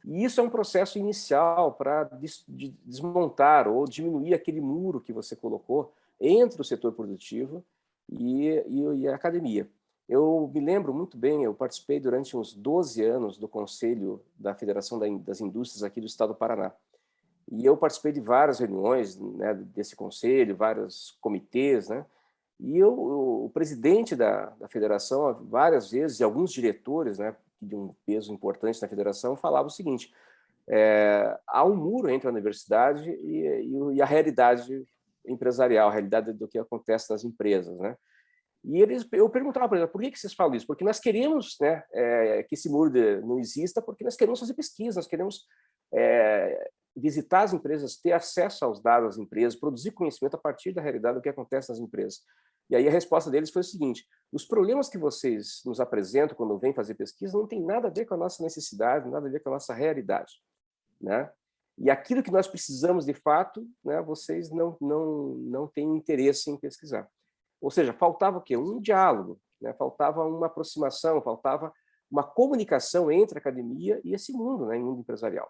E isso é um processo inicial para desmontar ou diminuir aquele muro que você colocou entre o setor produtivo e a academia. Eu me lembro muito bem, eu participei durante uns 12 anos do Conselho da Federação das Indústrias aqui do Estado do Paraná. E eu participei de várias reuniões, né, desse conselho, vários comitês, né? E o presidente da federação, várias vezes, e alguns diretores, né, de um peso importante na federação, falavam o seguinte: há um muro entre a universidade e a realidade empresarial, a realidade do que acontece nas empresas, né? E eu perguntava para eles, por que vocês falam isso? Porque nós queremos, né, que esse muro não exista, porque nós queremos fazer pesquisa, nós queremos visitar as empresas, ter acesso aos dados das empresas, produzir conhecimento a partir da realidade do que acontece nas empresas. E aí a resposta deles foi o seguinte: os problemas que vocês nos apresentam quando vêm fazer pesquisa não tem nada a ver com a nossa necessidade, nada a ver com a nossa realidade, né? E aquilo que nós precisamos de fato, né, vocês não têm interesse em pesquisar. Ou seja, faltava o quê? Um diálogo, né? Faltava uma aproximação, faltava uma comunicação entre a academia e esse mundo, né, mundo empresarial.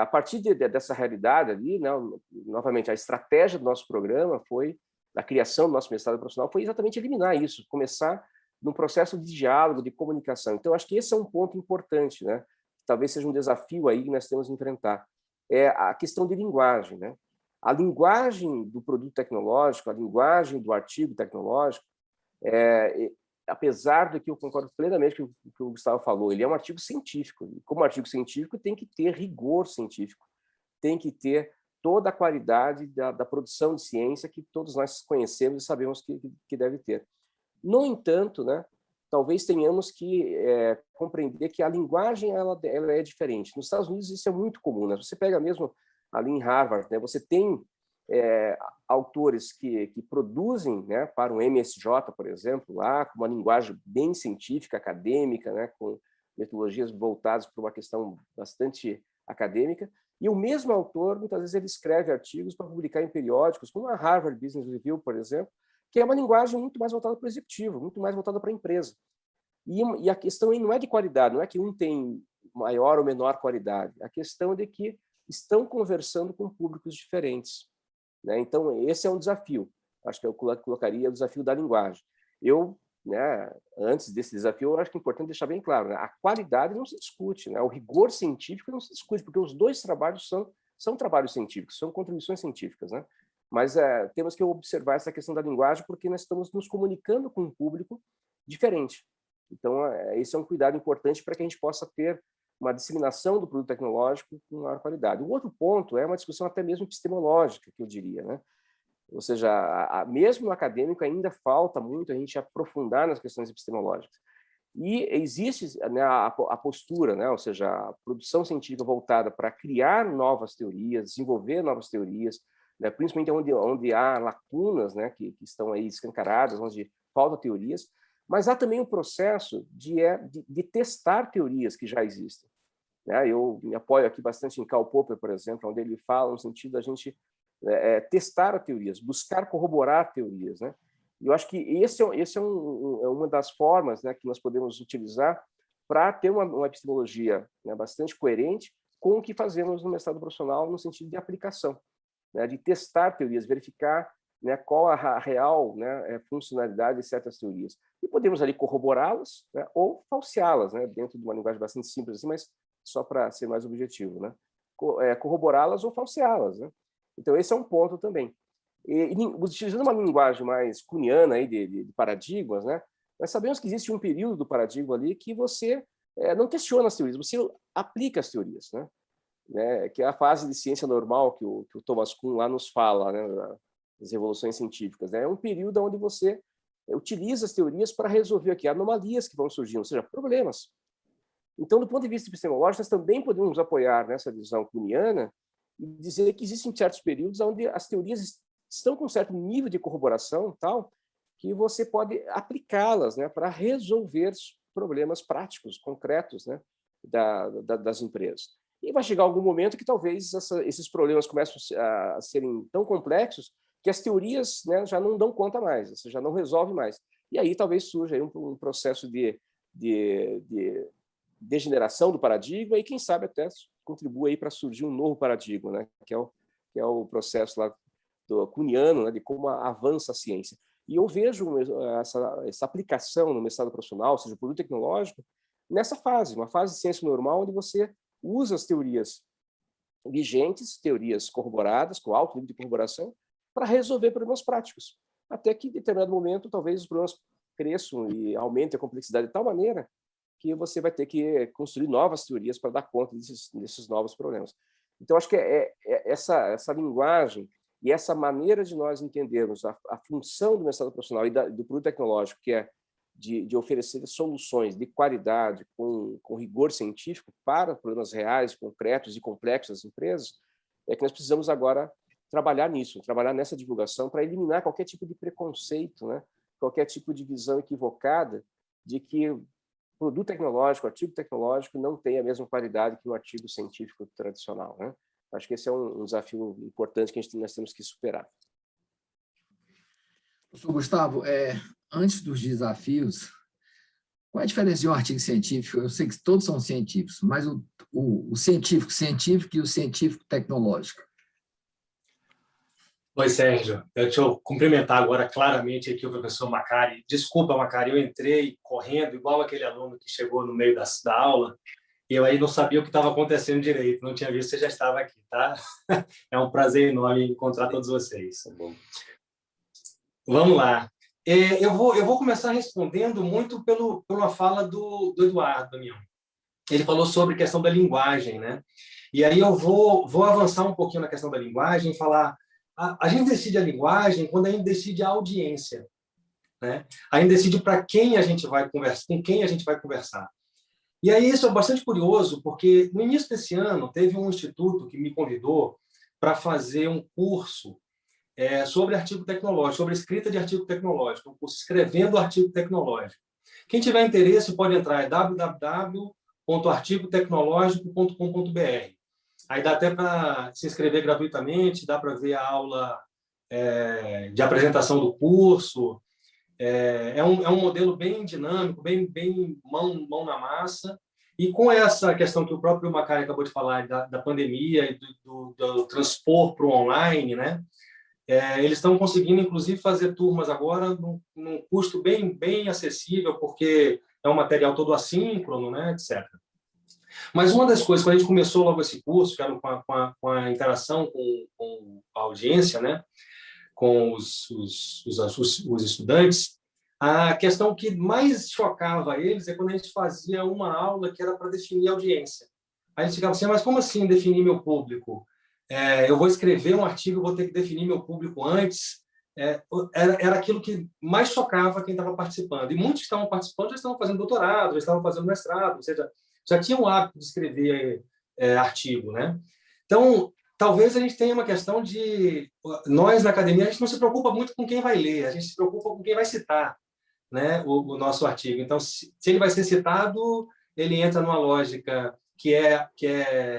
A partir dessa realidade ali, né, novamente, a estratégia do nosso programa foi, da criação do nosso mestrado profissional, foi exatamente eliminar isso, começar num processo de diálogo, de comunicação. Então, acho que esse é um ponto importante, né? Talvez seja um desafio aí que nós temos que enfrentar. É a questão de linguagem, né? A linguagem do produto tecnológico, a linguagem do artigo tecnológico, apesar de que eu concordo plenamente com o que o Gustavo falou, ele é um artigo científico. E como artigo científico, tem que ter rigor científico, tem que ter toda a qualidade da produção de ciência que todos nós conhecemos e sabemos que deve ter. No entanto, né, talvez tenhamos que compreender que a linguagem ela é diferente. Nos Estados Unidos isso é muito comum, né? Você pega mesmo ali em Harvard, né, você tem autores que produzem, né, para um MSJ, por exemplo, lá com uma linguagem bem científica, acadêmica, né, com metodologias voltadas para uma questão bastante acadêmica, e o mesmo autor, muitas vezes, ele escreve artigos para publicar em periódicos, como a Harvard Business Review, por exemplo, que é uma linguagem muito mais voltada para o executivo, muito mais voltada para a empresa. E a questão aí não é de qualidade, não é que um tem maior ou menor qualidade, a questão é de que estão conversando com públicos diferentes, né? Então, esse é um desafio. Acho que eu colocaria o desafio da linguagem. Né, antes desse desafio, eu acho que é importante deixar bem claro, né? A qualidade não se discute, né? O rigor científico não se discute, porque os dois trabalhos são trabalhos científicos, são contribuições científicas, né? Mas temos que observar essa questão da linguagem, porque nós estamos nos comunicando com um público diferente. Então, esse é um cuidado importante para que a gente possa ter uma disseminação do produto tecnológico com maior qualidade. O outro ponto é uma discussão até mesmo epistemológica, que eu diria, né? Ou seja, mesmo no acadêmico ainda falta muito a gente aprofundar nas questões epistemológicas. E existe, né, a postura, né, ou seja, a produção científica voltada para criar novas teorias, desenvolver novas teorias, né, principalmente onde há lacunas, né, que estão aí escancaradas, onde faltam teorias, mas há também um processo de testar teorias que já existem, né? Eu me apoio aqui bastante em Karl Popper, por exemplo, onde ele fala no sentido da gente testar teorias, buscar corroborar teorias, né? E eu acho que esse é uma das formas, né, que nós podemos utilizar para ter uma epistemologia, né, bastante coerente com o que fazemos no mestrado profissional no sentido de aplicação, né, de testar teorias, verificar, né, qual a real, né, funcionalidade de certas teorias. E podemos ali corroborá-las, né, ou falseá-las, né, dentro de uma linguagem bastante simples, assim, mas só para ser mais objetivo, né? Corroborá-las ou falseá-las, né? Então, esse é um ponto também. E utilizando uma linguagem mais kuhniana aí de paradigmas, né, nós sabemos que existe um período do paradigma ali que você não questiona as teorias, você aplica as teorias, né, que é a fase de ciência normal que o Thomas Kuhn lá nos fala, né, das revoluções científicas, né? É um período onde você utiliza as teorias para resolver aqui anomalias que vão surgindo, ou seja, problemas. Então, do ponto de vista epistemológico, nós também podemos nos apoiar nessa visão kuhniana e dizer que existem certos períodos onde as teorias estão com um certo nível de corroboração tal que você pode aplicá-las, né, para resolver problemas práticos, concretos, né, das empresas. E vai chegar algum momento que talvez esses problemas comecem a serem tão complexos que as teorias, né, já não dão conta mais, você já não resolve mais. E aí talvez surja aí um processo de degeneração do paradigma e, quem sabe, até contribua aí para surgir um novo paradigma, né, que é o processo lá do Kuhniano, né, de como avança a ciência. E eu vejo essa aplicação no mestrado profissional, ou seja, o produto tecnológico, nessa fase, uma fase de ciência normal, onde você usa as teorias vigentes, teorias corroboradas, com alto nível de corroboração, para resolver problemas práticos. Até que, em determinado momento, talvez os problemas cresçam e aumentem a complexidade de tal maneira que você vai ter que construir novas teorias para dar conta desses novos problemas. Então, acho que essa linguagem e essa maneira de nós entendermos a função do mestrado profissional e do produto tecnológico, que é de oferecer soluções de qualidade, com rigor científico para problemas reais, concretos e complexos das empresas, é que nós precisamos agora trabalhar nisso, trabalhar nessa divulgação para eliminar qualquer tipo de preconceito, né? Qualquer tipo de visão equivocada de que produto tecnológico, artigo tecnológico não tem a mesma qualidade que um artigo científico tradicional, né? Acho que esse é um desafio importante que nós temos que superar. Professor Gustavo, antes dos desafios, qual é a diferença de um artigo científico? Eu sei que todos são científicos, mas o científico e o científico tecnológico. Oi, Sérgio. Deixa eu cumprimentar agora claramente aqui o professor Macari. Desculpa, Macari, eu entrei correndo, igual aquele aluno que chegou no meio da aula, e eu aí não sabia o que estava acontecendo direito, não tinha visto, você já estava aqui, tá? É um prazer enorme encontrar todos vocês. Tá bom. Vamos lá. Eu vou começar respondendo muito pela fala do Eduardo Damião. Ele falou sobre a questão da linguagem, né? E aí eu vou avançar um pouquinho na questão da linguagem e falar... A gente decide a linguagem quando a gente decide a audiência, né? A gente decide para quem a gente vai conversar, com quem a gente vai conversar. E aí isso é bastante curioso, porque no início desse ano teve um instituto que me convidou para fazer um curso sobre artigo tecnológico, sobre escrita de artigo tecnológico, um curso escrevendo artigo tecnológico. Quem tiver interesse pode entrar, é www.artigotecnologico.com.br. Aí dá até para se inscrever gratuitamente, dá para ver a aula de apresentação do curso. É um modelo bem dinâmico, bem mão na massa. E com essa questão que o próprio Macari acabou de falar, da pandemia e do transpor para o online, né? Eles estão conseguindo, inclusive, fazer turmas agora num custo bem acessível, porque é um material todo assíncrono, né, etc. Mas uma das coisas, quando a gente começou logo esse curso, que era com a interação com a audiência, né, com os estudantes, a questão que mais chocava eles é quando a gente fazia uma aula que era para definir a audiência. Aí eles ficavam assim, mas como assim definir meu público? Eu vou escrever um artigo, vou ter que definir meu público antes. Era aquilo que mais chocava quem estava participando. E muitos que estavam participando já estavam fazendo doutorado, já estavam fazendo mestrado, ou seja, já tinham o hábito de escrever artigo, né? Então, talvez a gente tenha uma questão de... Nós, na academia, a gente não se preocupa muito com quem vai ler, a gente se preocupa com quem vai citar, né, o nosso artigo. Então, se ele vai ser citado, ele entra numa lógica que é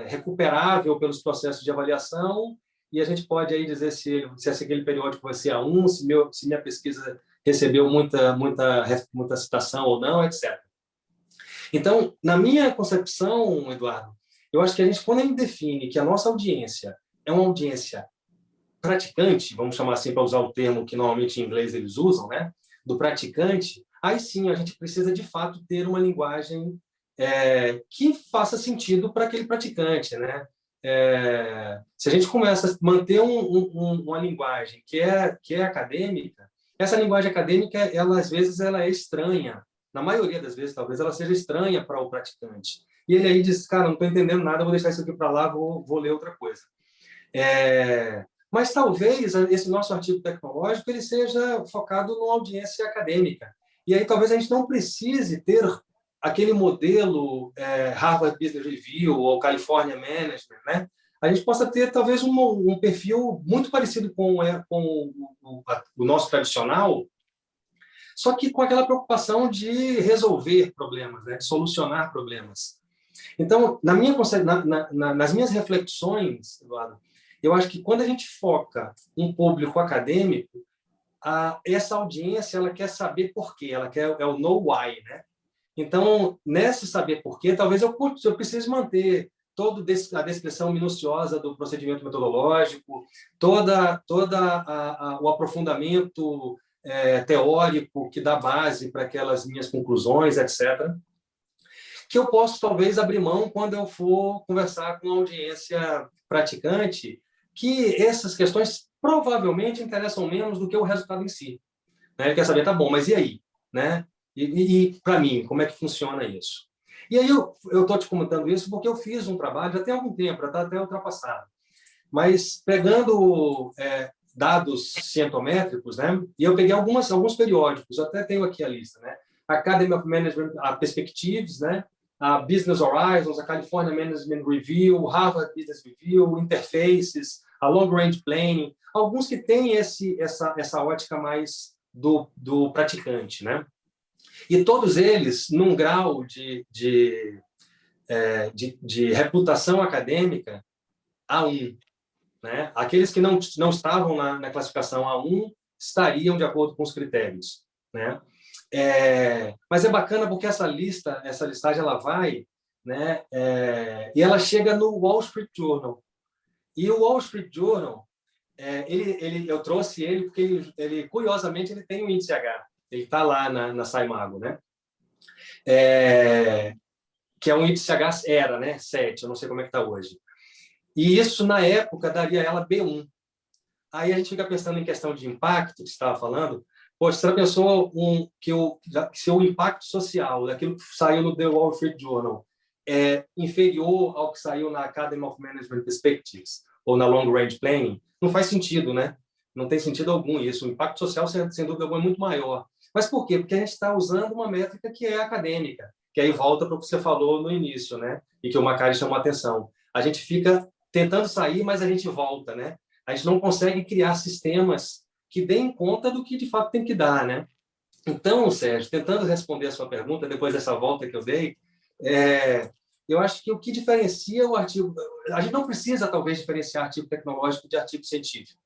recuperável pelos processos de avaliação, e a gente pode aí dizer se aquele periódico vai ser A1, se minha pesquisa recebeu muita citação ou não, etc. Então, na minha concepção, Eduardo, eu acho que quando a gente define que a nossa audiência é uma audiência praticante, vamos chamar assim para usar o termo que normalmente em inglês eles usam, né, do praticante, aí sim a gente precisa de fato ter uma linguagem que faça sentido para aquele praticante, né? Se a gente começa a manter uma linguagem que é acadêmica, essa linguagem acadêmica, às vezes, ela é estranha. Na maioria das vezes, talvez ela seja estranha para o praticante. E ele aí diz, cara, não estou entendendo nada, vou deixar isso aqui para lá, vou ler outra coisa. Mas talvez esse nosso artigo tecnológico ele seja focado numa audiência acadêmica. E aí talvez a gente não precise ter aquele modelo Harvard Business Review ou California Management, né? a gente possa ter talvez um perfil muito parecido com o nosso tradicional, só que com aquela preocupação de resolver problemas, né? De solucionar problemas. Então, nas minhas reflexões, Eduardo, eu acho que quando a gente foca um público acadêmico, essa audiência ela quer saber por quê, ela quer o know why, né? Então, nesse saber por quê, talvez eu precise manter toda a descrição minuciosa do procedimento metodológico, o aprofundamento teórico que dá base para aquelas minhas conclusões, etc., que eu posso, talvez, abrir mão quando eu for conversar com uma audiência praticante, que essas questões provavelmente interessam menos do que o resultado em si. Né? Ele quer saber, tá bom, mas e aí? Né? E para mim, como é que funciona isso? E aí eu estou te comentando isso porque eu fiz um trabalho, já tem algum tempo, já está até ultrapassado, mas pegando dados cientométricos, né? E eu peguei alguns periódicos, eu até tenho aqui a lista, né? Academy of Management Perspectives, né? A Business Horizons, a California Management Review, Harvard Business Review, Interfaces, a Long Range Planning, alguns que têm essa ótica mais do praticante, né? E todos eles, num grau de reputação acadêmica A1. Né? Aqueles que não estavam na classificação A1 estariam de acordo com os critérios. Né? Mas é bacana porque essa listagem, ela vai, né? E ela chega no Wall Street Journal. E o Wall Street Journal, eu trouxe ele porque ele curiosamente, ele tem o índice H. Ele está lá na Saimago, né? Que é um índice H, era, né? 7, eu não sei como é que está hoje. E isso, na época, daria ela B1. Aí a gente fica pensando em questão de impacto, que você estava falando. Poxa, você já pensou se o impacto social daquilo que saiu no The Wall Street Journal é inferior ao que saiu na Academy of Management Perspectives ou na Long Range Planning? Não faz sentido, né? Não tem sentido algum isso. O impacto social, sem dúvida alguma, é muito maior. Mas por quê? Porque a gente está usando uma métrica que é acadêmica, que aí volta para o que você falou no início, né? E que o Macari chamou a atenção. A gente fica tentando sair, mas a gente volta, né? A gente não consegue criar sistemas que deem conta do que de fato tem que dar, né? Então, Sérgio, tentando responder a sua pergunta depois dessa volta que eu dei, eu acho que o que diferencia o artigo, a gente não precisa talvez diferenciar artigo tecnológico de artigo científico,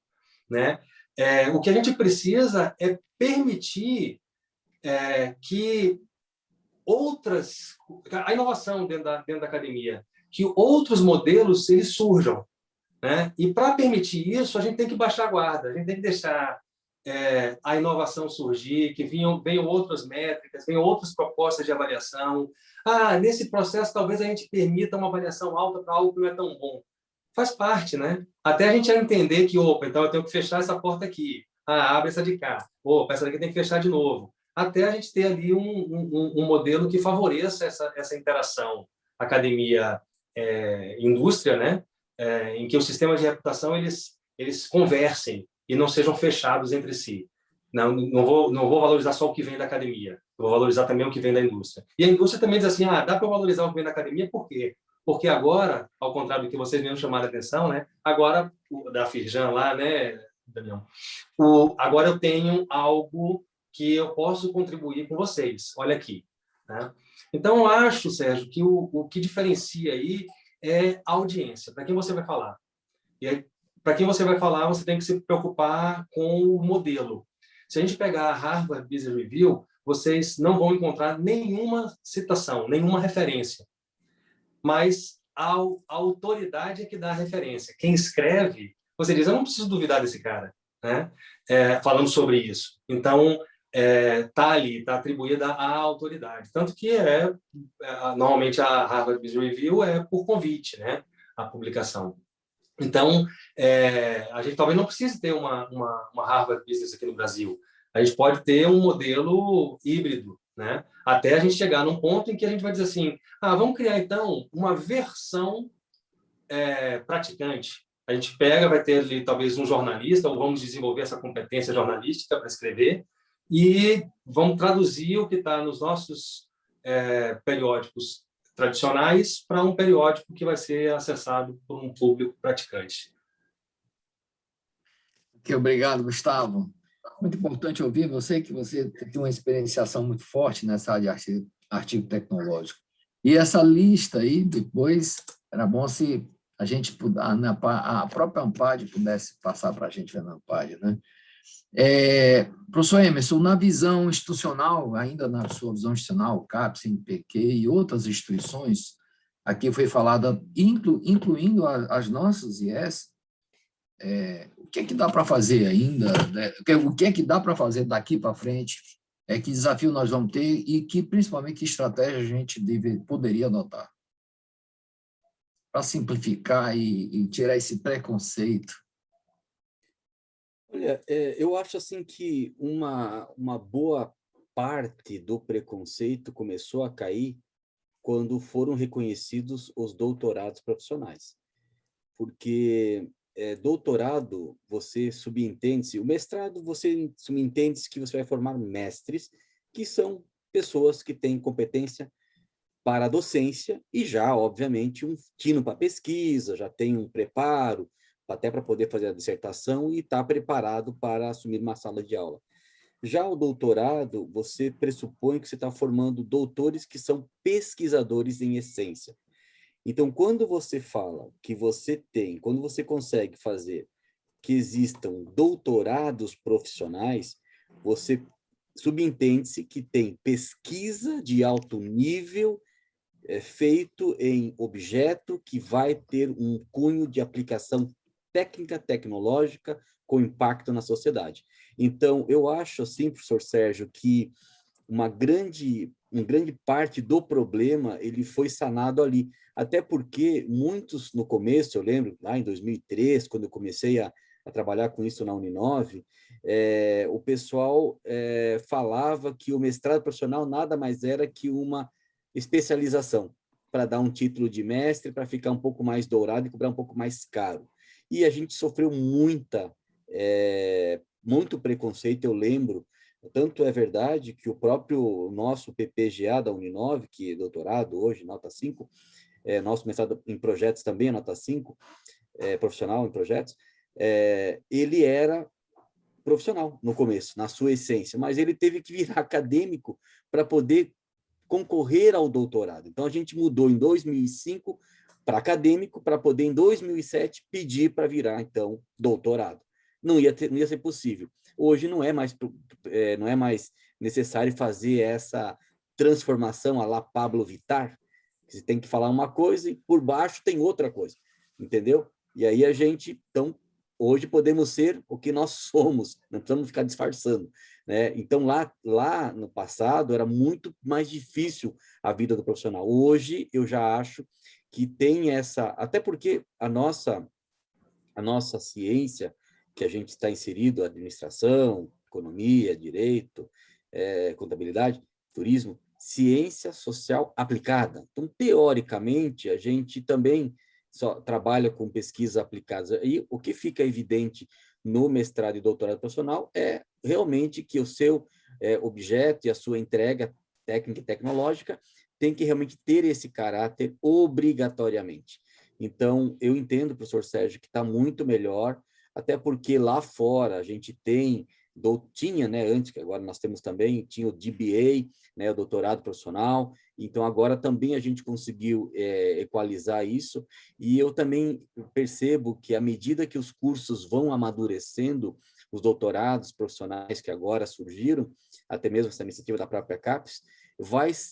né? O que a gente precisa é permitir que a inovação dentro da academia, que outros modelos eles surjam, né? E para permitir isso, a gente tem que baixar a guarda, a gente tem que deixar a inovação surgir, que venham outras métricas, venham outras propostas de avaliação. Nesse processo, talvez a gente permita uma avaliação alta para algo que não é tão bom. Faz parte, né? Até a gente entender que, então eu tenho que fechar essa porta aqui. Abre essa de cá. Essa daqui tem que fechar de novo. Até a gente ter ali um modelo que favoreça essa interação academia-indústria, né? Em que os sistemas de reputação eles conversem e não sejam fechados entre si. Não vou valorizar só o que vem da academia, eu vou valorizar também o que vem da indústria. E a indústria também diz assim, dá para valorizar o que vem da academia, por quê? Porque agora, ao contrário do que vocês mesmos chamaram a atenção, né? Agora, da Firjan lá, né, Daniel? Agora eu tenho algo que eu posso contribuir com vocês. Olha aqui. Né? Então, eu acho, Sérgio, que o que diferencia aí é a audiência. Para quem você vai falar? E aí, para quem você vai falar, você tem que se preocupar com o modelo. Se a gente pegar a Harvard Business Review, vocês não vão encontrar nenhuma citação, nenhuma referência. Mas a autoridade é que dá a referência. Quem escreve, você diz, eu não preciso duvidar desse cara, né? Falando sobre isso. Então, está ali, está atribuída à autoridade. Tanto que normalmente a Harvard Business Review é por convite, né? A publicação. Então, a gente talvez não precise ter uma Harvard Business aqui no Brasil. A gente pode ter um modelo híbrido, né? Até a gente chegar num ponto em que a gente vai dizer assim, vamos criar, então, uma versão praticante. A gente vai ter ali, talvez, um jornalista, ou vamos desenvolver essa competência jornalística para escrever, e vamos traduzir o que está nos nossos periódicos tradicionais para um periódico que vai ser acessado por um público praticante. Obrigado, Gustavo. Muito importante ouvir você, que você tem uma experienciação muito forte nessa área de artigo tecnológico. E essa lista aí, depois, era bom se a gente, a própria Ampad pudesse passar para a gente ver na Ampad, né? Professor Emerson, na visão institucional, ainda na sua visão institucional, CAPES, CNPq e outras instituições, aqui foi falada, incluindo as nossas IES, o que é que dá para fazer ainda? Né? O que é que dá para fazer daqui para frente? Que desafio nós vamos ter e principalmente, que estratégia a gente poderia adotar para simplificar e tirar esse preconceito? Olha, eu acho assim que uma boa parte do preconceito começou a cair quando foram reconhecidos os doutorados profissionais. Porque doutorado, você subentende-se, o mestrado, você subentende-se que você vai formar mestres, que são pessoas que têm competência para a docência e já, obviamente, um tino para pesquisa, já tem um preparo, até para poder fazer a dissertação e está preparado para assumir uma sala de aula. Já o doutorado, você pressupõe que você está formando doutores que são pesquisadores em essência. Então, quando você fala que quando você consegue fazer que existam doutorados profissionais, você subentende-se que tem pesquisa de alto nível feito em objeto que vai ter um cunho de aplicação técnica, tecnológica, com impacto na sociedade. Então, eu acho, assim, professor Sérgio, que uma grande parte do problema ele foi sanado ali. Até porque muitos, no começo, eu lembro, lá em 2003, quando eu comecei a trabalhar com isso na Uninove, o pessoal falava que o mestrado profissional nada mais era que uma especialização, para dar um título de mestre, para ficar um pouco mais dourado e cobrar um pouco mais caro. E a gente sofreu muito preconceito, eu lembro. Tanto é verdade que o próprio nosso PPGA da Uninove, que é doutorado hoje, nota 5, nosso mestrado em projetos também é nota 5, profissional em projetos, ele era profissional no começo, na sua essência, mas ele teve que virar acadêmico para poder concorrer ao doutorado. Então, a gente mudou em 2005 para acadêmico, para poder, em 2007, pedir para virar, então, doutorado. Não ia ser possível. Hoje não é mais necessário fazer essa transformação à la Pablo Vittar. Você tem que falar uma coisa e por baixo tem outra coisa, entendeu? E aí a gente, então, hoje podemos ser o que nós somos, não precisamos ficar disfarçando, né? Então, lá no passado, era muito mais difícil a vida do profissional. Hoje, eu já acho que tem essa... Até porque a nossa ciência, que a gente está inserido, administração, economia, direito, contabilidade, turismo, ciência social aplicada. Então, teoricamente, a gente também só trabalha com pesquisa aplicada. E o que fica evidente no mestrado e doutorado profissional é realmente que o seu objeto e a sua entrega técnica e tecnológica tem que realmente ter esse caráter obrigatoriamente. Então, eu entendo, professor Sérgio, que está muito melhor, até porque lá fora a gente tinha, né, antes, que agora nós temos também, tinha o DBA, né, o doutorado profissional, então agora também a gente conseguiu equalizar isso, e eu também percebo que à medida que os cursos vão amadurecendo, os doutorados profissionais que agora surgiram, até mesmo essa iniciativa da própria CAPES,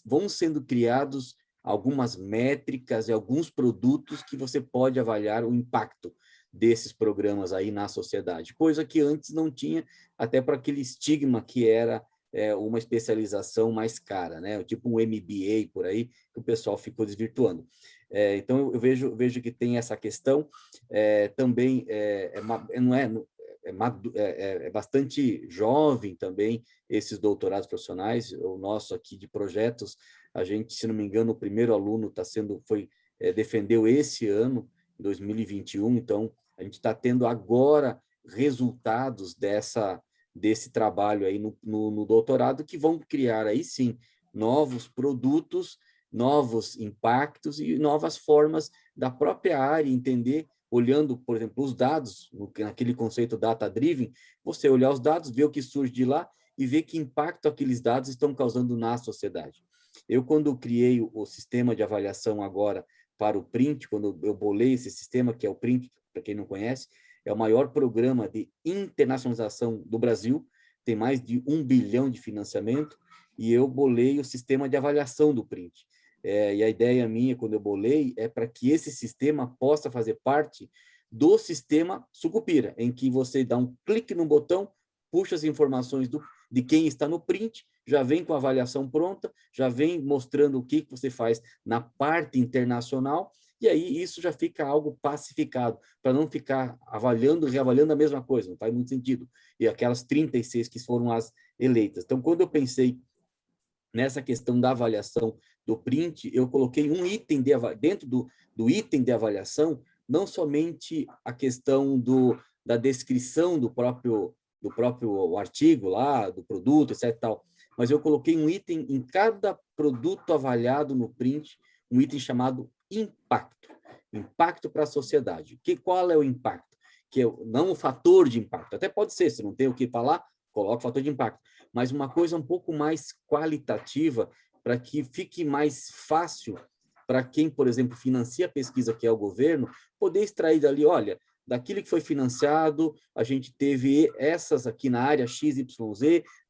vão sendo criados algumas métricas e alguns produtos que você pode avaliar o impacto desses programas aí na sociedade, coisa que antes não tinha, até para aquele estigma que era uma especialização mais cara, né? Tipo um MBA por aí, que o pessoal ficou desvirtuando. Então, eu vejo que tem essa questão, também é bastante jovem também esses doutorados profissionais. O nosso aqui de projetos, a gente, se não me engano, o primeiro aluno defendeu esse ano, 2021, então a gente está tendo agora resultados desse trabalho aí no doutorado, que vão criar aí sim novos produtos novos impactos e novas formas da própria área entender, olhando, por exemplo, os dados, naquele conceito data-driven, você olhar os dados, ver o que surge de lá e ver que impacto aqueles dados estão causando na sociedade. Eu, quando criei o sistema de avaliação agora para o PRINT, quando eu bolei esse sistema, que é o PRINT, para quem não conhece, é o maior programa de internacionalização do Brasil, tem mais de 1 bilhão de financiamento, e eu bolei o sistema de avaliação do PRINT. E a ideia minha, quando eu bolei, é para que esse sistema possa fazer parte do sistema Sucupira, em que você dá um clique no botão, puxa as informações de quem está no print, já vem com a avaliação pronta, já vem mostrando o que você faz na parte internacional, e aí isso já fica algo pacificado, para não ficar avaliando e reavaliando a mesma coisa, não faz muito sentido. E aquelas 36 que foram as eleitas. Então, quando eu pensei nessa questão da avaliação do print, eu coloquei um item dentro do item de avaliação, não somente a questão da descrição do próprio artigo lá, do produto, etc. Tal, mas eu coloquei um item em cada produto avaliado no print, um item chamado impacto. Impacto para a sociedade. Qual é o impacto? Não o fator de impacto. Até pode ser, se não tem o que falar, coloca o fator de impacto. Mas uma coisa um pouco mais qualitativa, para que fique mais fácil para quem, por exemplo, financia a pesquisa, que é o governo, poder extrair dali, olha, daquilo que foi financiado, a gente teve essas aqui na área XYZ,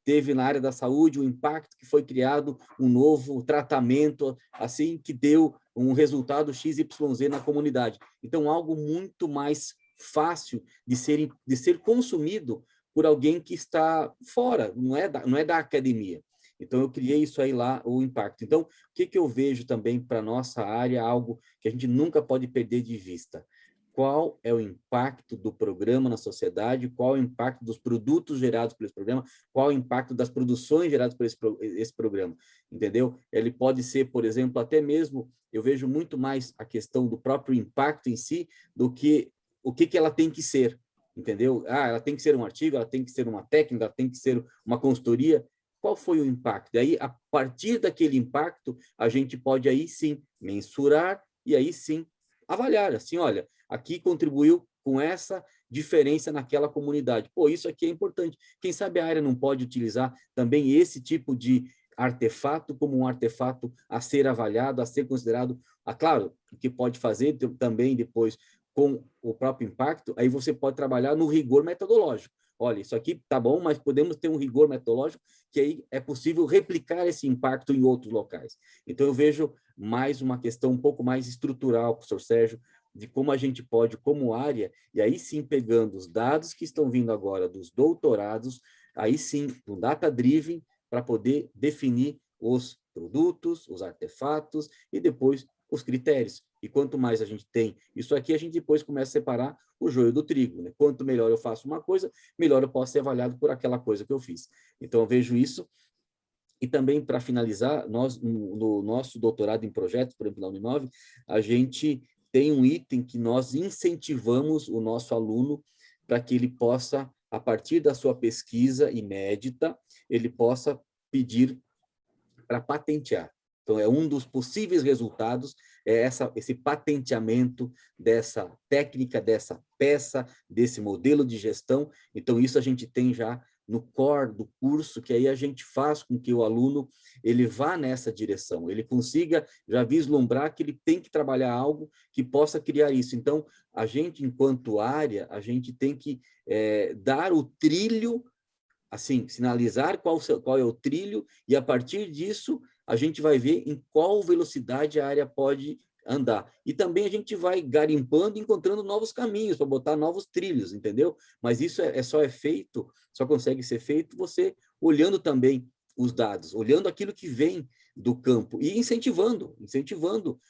teve na área da saúde o impacto que foi criado um novo tratamento, assim, que deu um resultado XYZ na comunidade. Então, algo muito mais fácil de ser consumido por alguém que está fora, não é da academia. Então, eu criei isso aí lá, o impacto. Então, o que eu vejo também para a nossa área, algo que a gente nunca pode perder de vista? Qual é o impacto do programa na sociedade, qual é o impacto dos produtos gerados por esse programa, qual é o impacto das produções geradas por esse programa, entendeu? Ele pode ser, por exemplo, até mesmo, eu vejo muito mais a questão do próprio impacto em si, do que o que ela tem que ser, entendeu? Ela tem que ser um artigo, ela tem que ser uma técnica, ela tem que ser uma consultoria. Qual foi o impacto? E aí, a partir daquele impacto, a gente pode aí sim mensurar e aí sim avaliar, assim, olha, aqui contribuiu com essa diferença naquela comunidade. Pô, isso aqui é importante. Quem sabe a área não pode utilizar também esse tipo de artefato como um artefato a ser avaliado, a ser considerado. Claro, o que pode fazer também depois com o próprio impacto, aí você pode trabalhar no rigor metodológico. Olha, isso aqui tá bom, mas podemos ter um rigor metodológico que aí é possível replicar esse impacto em outros locais. Então, eu vejo mais uma questão um pouco mais estrutural, professor Sérgio, de como a gente pode, como área, e aí sim pegando os dados que estão vindo agora dos doutorados, aí sim, um data-driven, para poder definir os produtos, os artefatos e depois os critérios. E quanto mais a gente tem isso aqui, a gente depois começa a separar o joio do trigo, né? Quanto melhor eu faço uma coisa, melhor eu posso ser avaliado por aquela coisa que eu fiz. Então, eu vejo isso. E também, para finalizar, nós, no nosso doutorado em projetos, por exemplo, na Uninove, a gente tem um item que nós incentivamos o nosso aluno para que ele possa, a partir da sua pesquisa inédita, ele possa pedir para patentear. Então, é um dos possíveis resultados, esse patenteamento dessa técnica, dessa peça, desse modelo de gestão. Então, isso a gente tem já no core do curso, que aí a gente faz com que o aluno ele vá nessa direção, ele consiga já vislumbrar que ele tem que trabalhar algo que possa criar isso. Então, a gente, enquanto área, a gente tem que dar o trilho, assim, sinalizar qual é o trilho, e a partir disso, a gente vai ver em qual velocidade a área pode andar. E também a gente vai garimpando, encontrando novos caminhos para botar novos trilhos, entendeu? Mas isso só consegue ser feito você olhando também os dados, olhando aquilo que vem do campo e incentivando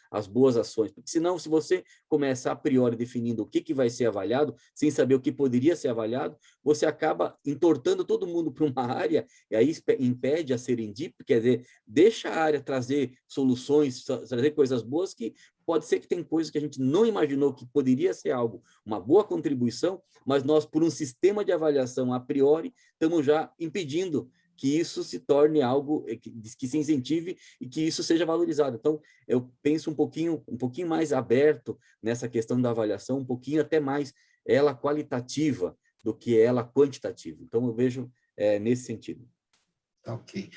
as boas ações, porque senão, se você começa a priori definindo o que vai ser avaliado, sem saber o que poderia ser avaliado, você acaba entortando todo mundo para uma área, e aí impede a serendipity, quer dizer, deixa a área trazer soluções, trazer coisas boas, que pode ser que tem coisas que a gente não imaginou que poderia ser algo, uma boa contribuição, mas nós, por um sistema de avaliação a priori, estamos já impedindo que isso se torne algo que se incentive e que isso seja valorizado. Então, eu penso um pouquinho mais aberto nessa questão da avaliação, um pouquinho até mais ela qualitativa do que ela quantitativa. Então, eu vejo nesse sentido. Ok.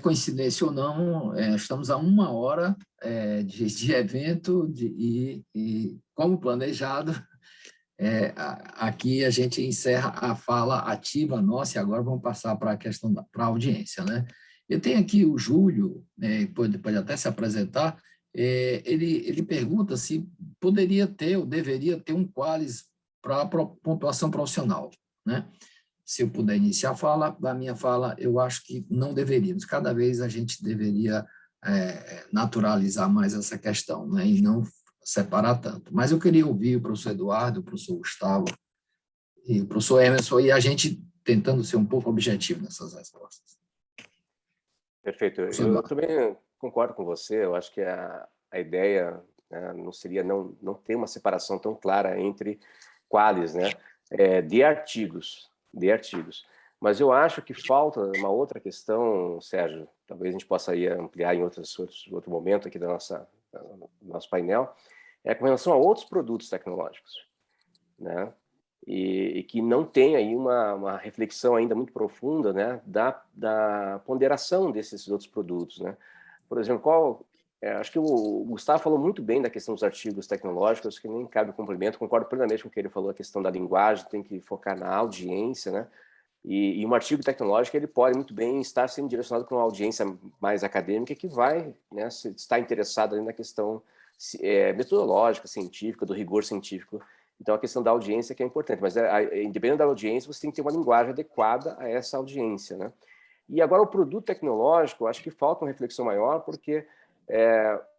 Coincidência ou não, estamos a 1 hora de evento e, como planejado, aqui a gente encerra a fala ativa nossa e agora vamos passar para a questão para a audiência, né? Eu tenho aqui o Júlio, pode até se apresentar, ele pergunta se poderia ter ou deveria ter um Qualis para a pontuação profissional, né? Se eu puder iniciar a minha fala, eu acho que não deveríamos. Cada vez a gente deveria naturalizar mais essa questão, né? E não separar tanto. Mas eu queria ouvir o professor Eduardo, o professor Gustavo e o professor Emerson, e a gente tentando ser um pouco objetivo nessas respostas. Perfeito. Eu também concordo com você. Eu acho que a ideia, né, não seria não ter uma separação tão clara entre Qualis, né, de artigos. Mas eu acho que falta uma outra questão, Sérgio, talvez a gente possa ir ampliar em outro momento aqui do nosso painel, com relação a outros produtos tecnológicos, né? E que não tem aí uma reflexão ainda muito profunda, né, da ponderação desses outros produtos, né? Por exemplo, acho que o Gustavo falou muito bem da questão dos artigos tecnológicos, que nem cabe o complemento, concordo plenamente com o que ele falou, a questão da linguagem, tem que focar na audiência, né? E um artigo tecnológico, ele pode muito bem estar sendo direcionado para uma audiência mais acadêmica que vai, né, estar interessada na questão metodológica, científica, do rigor científico. Então, a questão da audiência que é importante, mas independente da audiência, você tem que ter uma linguagem adequada a essa audiência, né? E agora, o produto tecnológico, acho que falta uma reflexão maior, porque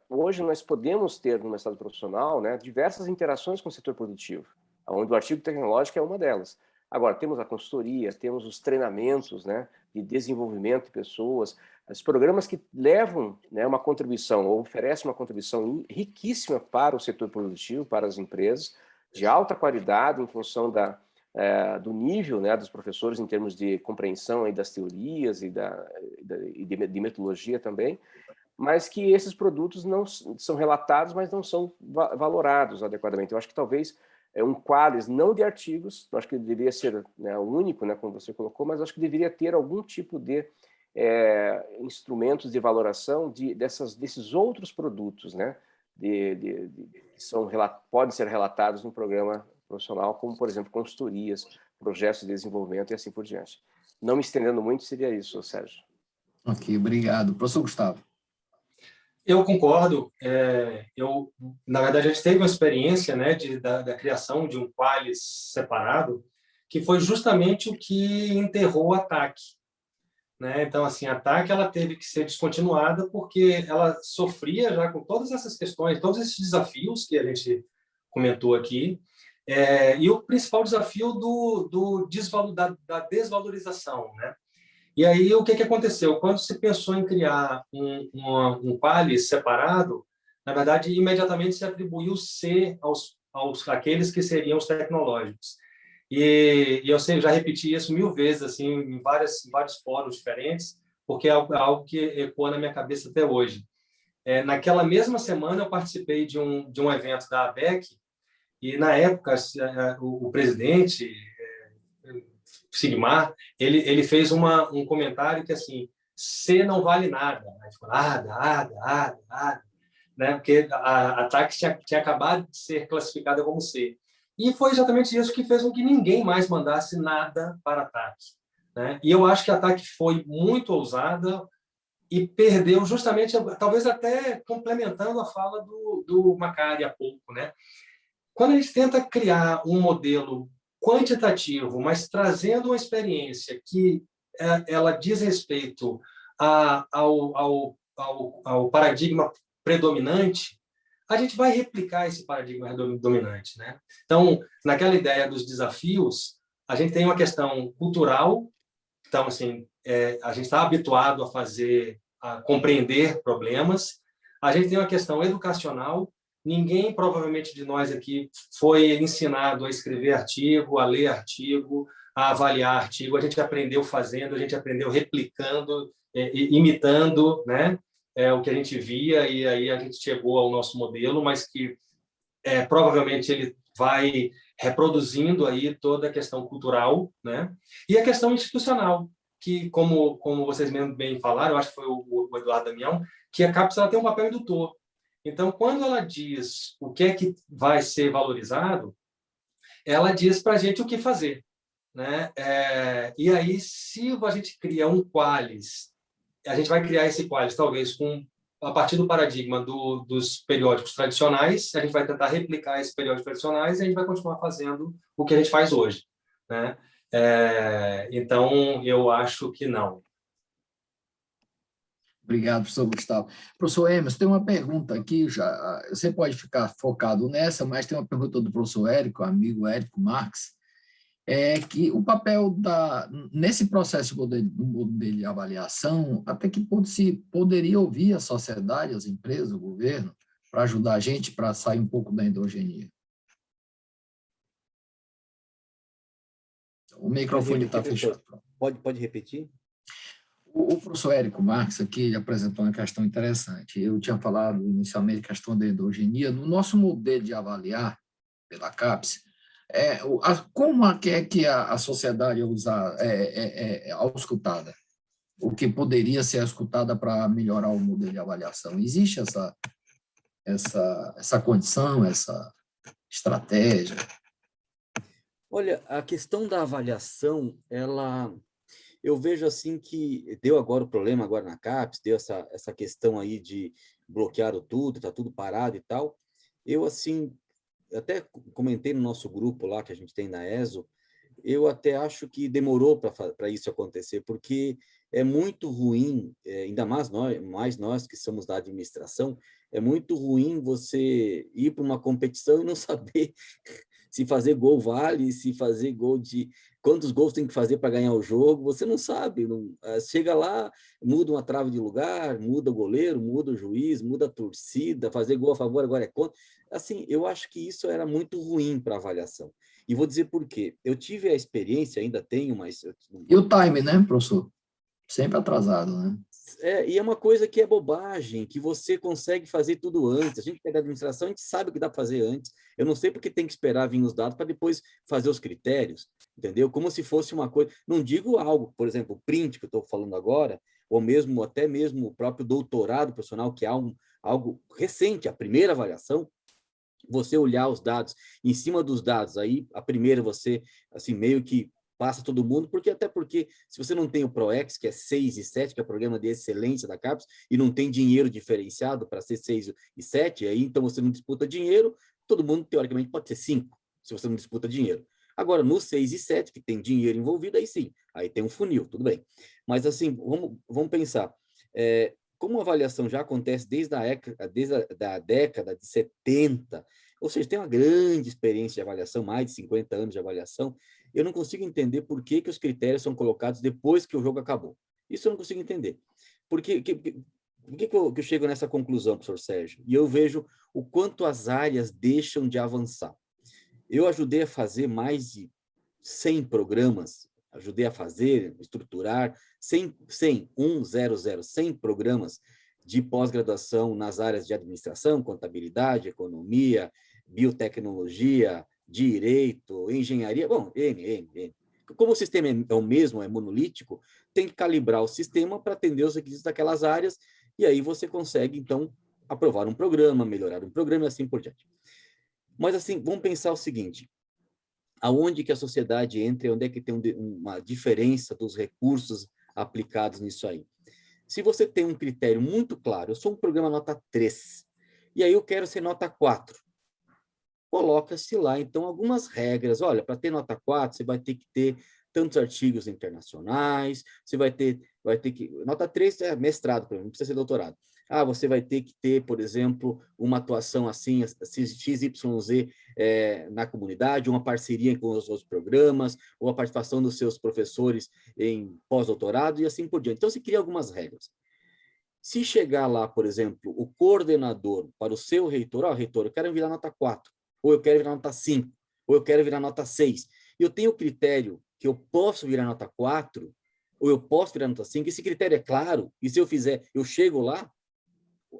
hoje nós podemos ter no mercado profissional, né, diversas interações com o setor produtivo, onde o artigo tecnológico é uma delas. Agora, temos a consultoria, temos os treinamentos, né, de desenvolvimento de pessoas, os programas que levam, né, uma contribuição, ou oferecem uma contribuição riquíssima para o setor produtivo, para as empresas, de alta qualidade em função do nível, né, dos professores em termos de compreensão aí das teorias e de metodologia também, mas que esses produtos não são relatados, mas não são valorados adequadamente. Eu acho que talvez um Qualis não de artigos, eu acho que deveria ser, né, o único, né, como você colocou, mas acho que deveria ter algum tipo de instrumentos de valoração desses outros produtos, né, que podem ser relatados no programa profissional, como, por exemplo, consultorias, projetos de desenvolvimento e assim por diante. Não me estendendo muito, seria isso, Sérgio. Ok, obrigado. Professor Gustavo. Eu concordo. Na verdade, a gente teve uma experiência, né, da criação de um Qualis separado, que foi justamente o que enterrou a TAC, né? Então, assim, a TAC ela teve que ser descontinuada porque ela sofria já com todas essas questões, todos esses desafios que a gente comentou aqui, e o principal desafio da desvalorização, né? E aí, o que aconteceu? Quando se pensou em criar um Qualis separado, na verdade, imediatamente se atribuiu C àqueles que seriam os tecnológicos. E eu sei, já repeti isso 1000 vezes, assim, em vários fóruns diferentes, porque é algo que ecoa na minha cabeça até hoje. Naquela mesma semana, eu participei de um evento da ABEC, e, na época, o presidente, Sigmar, ele fez um comentário que, assim, C não vale nada. Aí ficou nada, né? Porque a TAC tinha acabado de ser classificada como C. E foi exatamente isso que fez com que ninguém mais mandasse nada para a TAC, né? E eu acho que a TAC foi muito ousada e perdeu justamente, talvez até complementando a fala do Macari há pouco, né? Quando a gente tenta criar um modelo quantitativo, mas trazendo uma experiência que ela diz respeito ao paradigma predominante, a gente vai replicar esse paradigma dominante, né? Então, naquela ideia dos desafios, a gente tem uma questão cultural. Então, assim, a gente está habituado a compreender problemas. A gente tem uma questão educacional. Ninguém, provavelmente, de nós aqui foi ensinado a escrever artigo, a ler artigo, a avaliar artigo, a gente aprendeu fazendo, a gente aprendeu replicando, imitando, né? O que a gente via, e aí a gente chegou ao nosso modelo, mas que provavelmente ele vai reproduzindo aí toda a questão cultural, né? E a questão institucional, que, como vocês mesmo bem falaram, eu acho que foi o Eduardo Damião, que a CAPES ela tem um papel indutor. Então, quando ela diz o que é que vai ser valorizado, ela diz para a gente o que fazer, né? E aí, se a gente cria um Qualis, a gente vai criar esse Qualis talvez a partir do paradigma dos periódicos tradicionais, a gente vai tentar replicar esses periódicos tradicionais e a gente vai continuar fazendo o que a gente faz hoje, né? Então, eu acho que não. Obrigado, professor Gustavo. Professor Emerson, tem uma pergunta aqui, você pode ficar focado nessa, mas tem uma pergunta do professor Érico, amigo Érico Marques, que o papel nesse processo do modelo de avaliação, até que ponto se poderia ouvir a sociedade, as empresas, o governo, para ajudar a gente para sair um pouco da endogenia. O microfone está fechado. Pode repetir? O professor Érico Marques aqui apresentou uma questão interessante. Eu tinha falado inicialmente a questão da endogenia. No nosso modelo de avaliar pela CAPES, como é que a sociedade é auscultada? O que poderia ser escutada para melhorar o modelo de avaliação? Existe essa condição, essa estratégia? Olha, a questão da avaliação, eu vejo assim que deu agora o problema agora na CAPES, deu essa questão aí de bloquear tudo, está tudo parado e tal. Eu, assim, até comentei no nosso grupo lá, que a gente tem na ESO, eu até acho que demorou para isso acontecer, porque é muito ruim, ainda mais nós que somos da administração, é muito ruim você ir para uma competição e não saber se fazer gol vale, se fazer gol quantos gols tem que fazer para ganhar o jogo, você não sabe. Chega lá, muda uma trave de lugar, muda o goleiro, muda o juiz, muda a torcida, fazer gol a favor agora é contra. Assim, eu acho que isso era muito ruim para avaliação. E vou dizer por quê. Eu tive a experiência, ainda tenho, mas... E o time, né, professor? Sempre atrasado, né? E é uma coisa que é bobagem, que você consegue fazer tudo antes. A gente que é da administração, a gente sabe o que dá para fazer antes. Eu não sei porque tem que esperar vir os dados para depois fazer os critérios, entendeu? Como se fosse uma coisa... Não digo algo, por exemplo, o print que eu estou falando agora, ou até mesmo o próprio doutorado profissional, que é algo recente, a primeira avaliação, você olhar os dados, em cima dos dados, aí a primeira você, assim, meio que passa todo mundo, até porque se você não tem o PROEX, que é 6 e 7, que é o programa de excelência da CAPES, e não tem dinheiro diferenciado para ser 6 e 7, aí então você não disputa dinheiro, todo mundo, teoricamente, pode ser 5, se você não disputa dinheiro. Agora, no 6 e 7, que tem dinheiro envolvido, aí sim, aí tem um funil, tudo bem. Mas, assim, vamos pensar. Como a avaliação já acontece desde a década de 70, ou seja, tem uma grande experiência de avaliação, mais de 50 anos de avaliação, eu não consigo entender por que os critérios são colocados depois que o jogo acabou. Isso eu não consigo entender. Por que eu chego nessa conclusão, professor Sérgio? E eu vejo o quanto as áreas deixam de avançar. Eu ajudei a fazer mais de 100 programas, ajudei a fazer, estruturar 100 programas de pós-graduação nas áreas de administração, contabilidade, economia, biotecnologia, direito, engenharia, bom, Como o sistema é o mesmo, é monolítico, tem que calibrar o sistema para atender os requisitos daquelas áreas, e aí você consegue, então, aprovar um programa, melhorar um programa e assim por diante. Mas, assim, vamos pensar o seguinte, aonde que a sociedade entra e onde é que tem uma diferença dos recursos aplicados nisso aí. Se você tem um critério muito claro, eu sou um programa nota 3, e aí eu quero ser nota 4, coloca-se lá, então, algumas regras. Olha, para ter nota 4, você vai ter que ter tantos artigos internacionais, você vai ter que... Nota 3 é mestrado, não precisa ser doutorado. Você vai ter que ter, por exemplo, uma atuação assim, XYZ na comunidade, uma parceria com os outros programas, ou a participação dos seus professores em pós-doutorado e assim por diante. Então, se cria algumas regras. Se chegar lá, por exemplo, o coordenador para o seu reitor, reitor, eu quero virar nota 4, ou eu quero virar nota 5, ou eu quero virar nota 6, e eu tenho o critério que eu posso virar nota 4, ou eu posso virar nota 5, esse critério é claro, e se eu fizer, eu chego lá,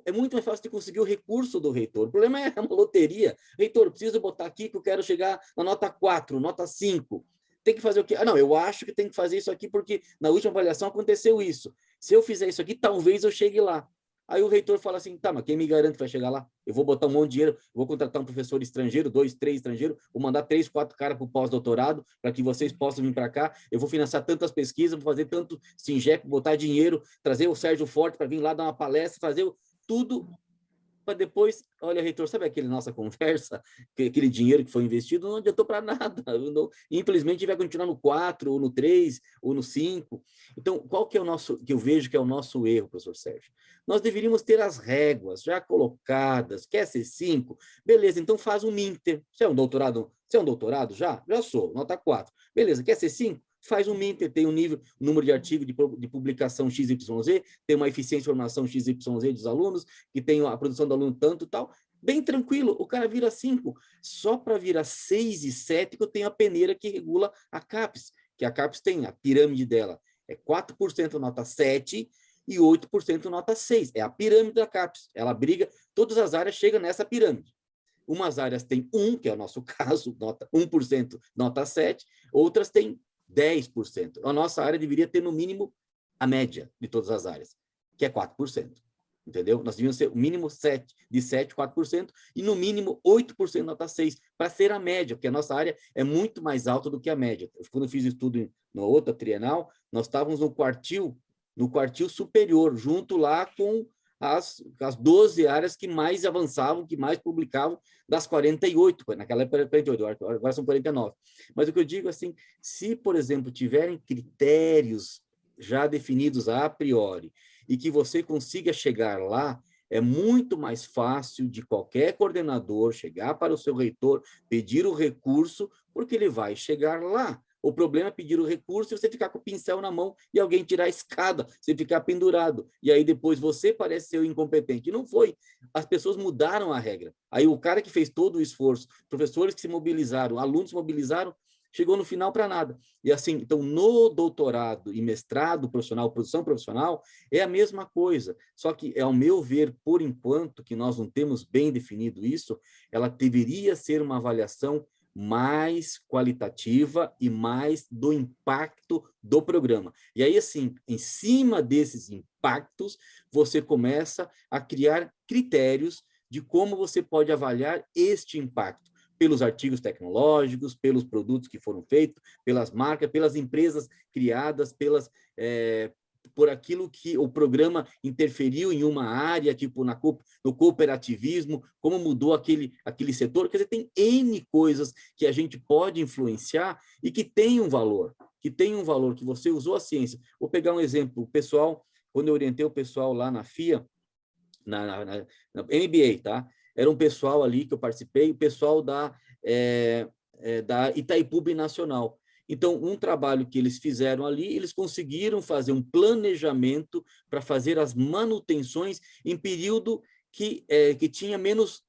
é muito mais fácil de conseguir o recurso do reitor. O problema é uma loteria. Reitor, eu preciso botar aqui que eu quero chegar na nota 4, nota 5. Tem que fazer o quê? Ah, não, eu acho que tem que fazer isso aqui porque na última avaliação aconteceu isso. Se eu fizer isso aqui, talvez eu chegue lá. Aí o reitor fala assim, tá, mas quem me garante que vai chegar lá? Eu vou botar um monte de dinheiro, vou contratar um professor estrangeiro, 2, 3 estrangeiros, vou mandar 3, 4 caras para o pós-doutorado, para que vocês possam vir para cá, eu vou financiar tantas pesquisas, vou fazer tanto Sinjec, botar dinheiro, trazer o Sérgio Forte para vir lá dar uma palestra, fazer tudo para depois, olha, reitor, sabe aquela nossa conversa, aquele dinheiro que foi investido, não adiantou para nada, não, infelizmente vai continuar no 4, ou no 3, ou no 5. Então, qual que é o nosso, que eu vejo que é o nosso erro, professor Sérgio? Nós deveríamos ter as réguas já colocadas, quer ser 5, beleza, então faz um Minter. Você é um doutorado já? Já sou, nota 4. Beleza, quer ser 5? Faz um Minter, tem um nível, um número de artigo de publicação XYZ, tem uma eficiência de formação XYZ dos alunos, que tem a produção do aluno tanto e tal, bem tranquilo, o cara vira 5. Só para virar 6 e 7 que eu tenho a peneira que regula a CAPES, que a CAPES tem, a pirâmide dela é 4% nota 7 e 8% nota 6. É a pirâmide da CAPES, ela briga, todas as áreas chegam nessa pirâmide. Umas áreas têm 1, que é o nosso caso, nota 1%, nota 7, outras têm 10%. A nossa área deveria ter, no mínimo, a média de todas as áreas, que é 4%. Entendeu? Nós devíamos ser o mínimo 7, de 7, 4%, e no mínimo 8% nota 6, para ser a média, porque a nossa área é muito mais alta do que a média. Quando eu fiz estudo na outra trienal, nós estávamos no quartil superior, junto lá com as 12 áreas que mais avançavam, que mais publicavam, das 48, naquela época era 48, agora são 49. Mas o que eu digo assim, se, por exemplo, tiverem critérios já definidos a priori, e que você consiga chegar lá, é muito mais fácil de qualquer coordenador chegar para o seu reitor, pedir o recurso, porque ele vai chegar lá. O problema é pedir o recurso e você ficar com o pincel na mão e alguém tirar a escada, você ficar pendurado. E aí depois você parece ser o incompetente. E não foi. As pessoas mudaram a regra. Aí o cara que fez todo o esforço, professores que se mobilizaram, alunos se mobilizaram, chegou no final para nada. E assim, então, no doutorado e mestrado profissional, produção profissional, é a mesma coisa. Só que, ao meu ver, por enquanto, que nós não temos bem definido isso, ela deveria ser uma avaliação mais qualitativa e mais do impacto do programa. E aí, assim, em cima desses impactos, você começa a criar critérios de como você pode avaliar este impacto, pelos artigos tecnológicos, pelos produtos que foram feitos, pelas marcas, pelas empresas criadas, por aquilo que o programa interferiu em uma área, tipo no cooperativismo, como mudou aquele setor. Quer dizer, tem N coisas que a gente pode influenciar e que tem um valor, que você usou a ciência. Vou pegar um exemplo, o pessoal, quando eu orientei o pessoal lá na FIA, na MBA, tá? Era um pessoal ali que eu participei, o pessoal da Itaipu Binacional. Então, um trabalho que eles fizeram ali, eles conseguiram fazer um planejamento para fazer as manutenções em período que tinha menos,